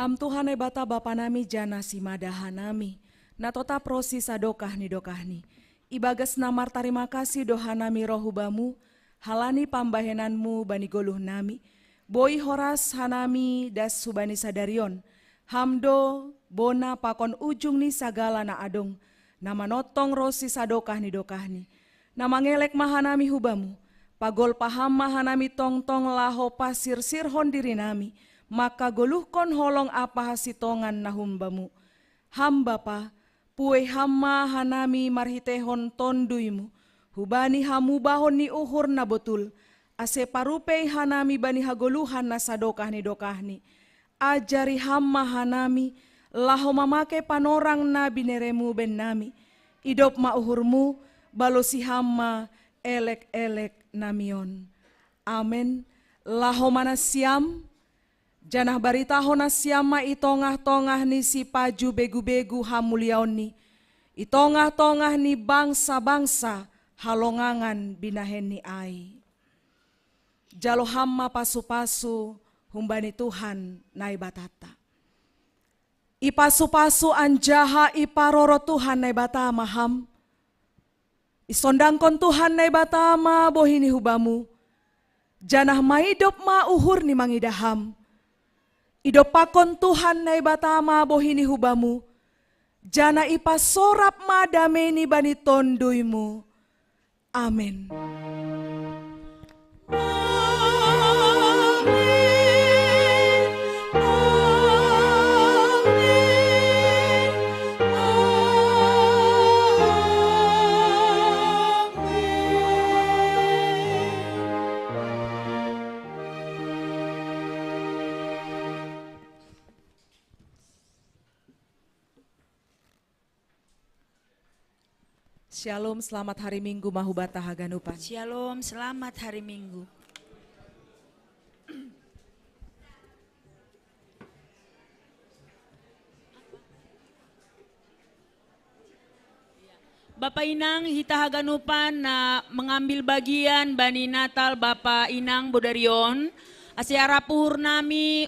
Ham Tuhan bata Bapa nami jana simadahan nami. Natota prosi sadokahni dokahni. Ibagas namar tarima kasih doha nami rohubamu. Halani pambahenanmu bani goluh nami. Boi horas hanami das subani sadarion. Hamdo bona pakon ujung ni sagala na adong. Nama notong rosi sadokahni dokahni. Nama ngelek mahanami hubamu. Pagol paham mahanami tong-tong laho pasir sirhon diri nami. Maka goluhkon holong apa hasitongan nahumbamu. Hamba pa, pue hamma hanami marhitehon tonduimu. Hubani hamu bahon ni uhur na botul. Ase parupei hanami bani hagoluhan na sadokahni dokahni. Ajari hamma hanami, laho mamake panorang na bineremu ben nami. Idop ma uhurmu, balosi hamma elek-elek namion. Amen. Laho mana siam, janah barita hona siama itongah-tongah ni si paju begu-begu hamuliaon ni. Itongah-tongah ni bangsa-bangsa halongangan binahen ni ai. Jalo hamma pasu-pasu humbani Tuhan nai batata. Ipasu-pasu anjaha iparoro Tuhan nai batama ham. Isondangkon Tuhan nai batama bohini hubamu. Janah maidop ma uhur ni mangidaham. Idopakon Tuhan nai batama bohini hubamu. Jana ipasorap madameni bani tonduimu. Amin. Shalom, selamat hari Minggu Mahubata Haganupan. Shalom, selamat hari Minggu. Bapak Inang Hita Haganupan na mengambil bagian Bani Natal Bapak Inang Bodarion. Asyara puhur nami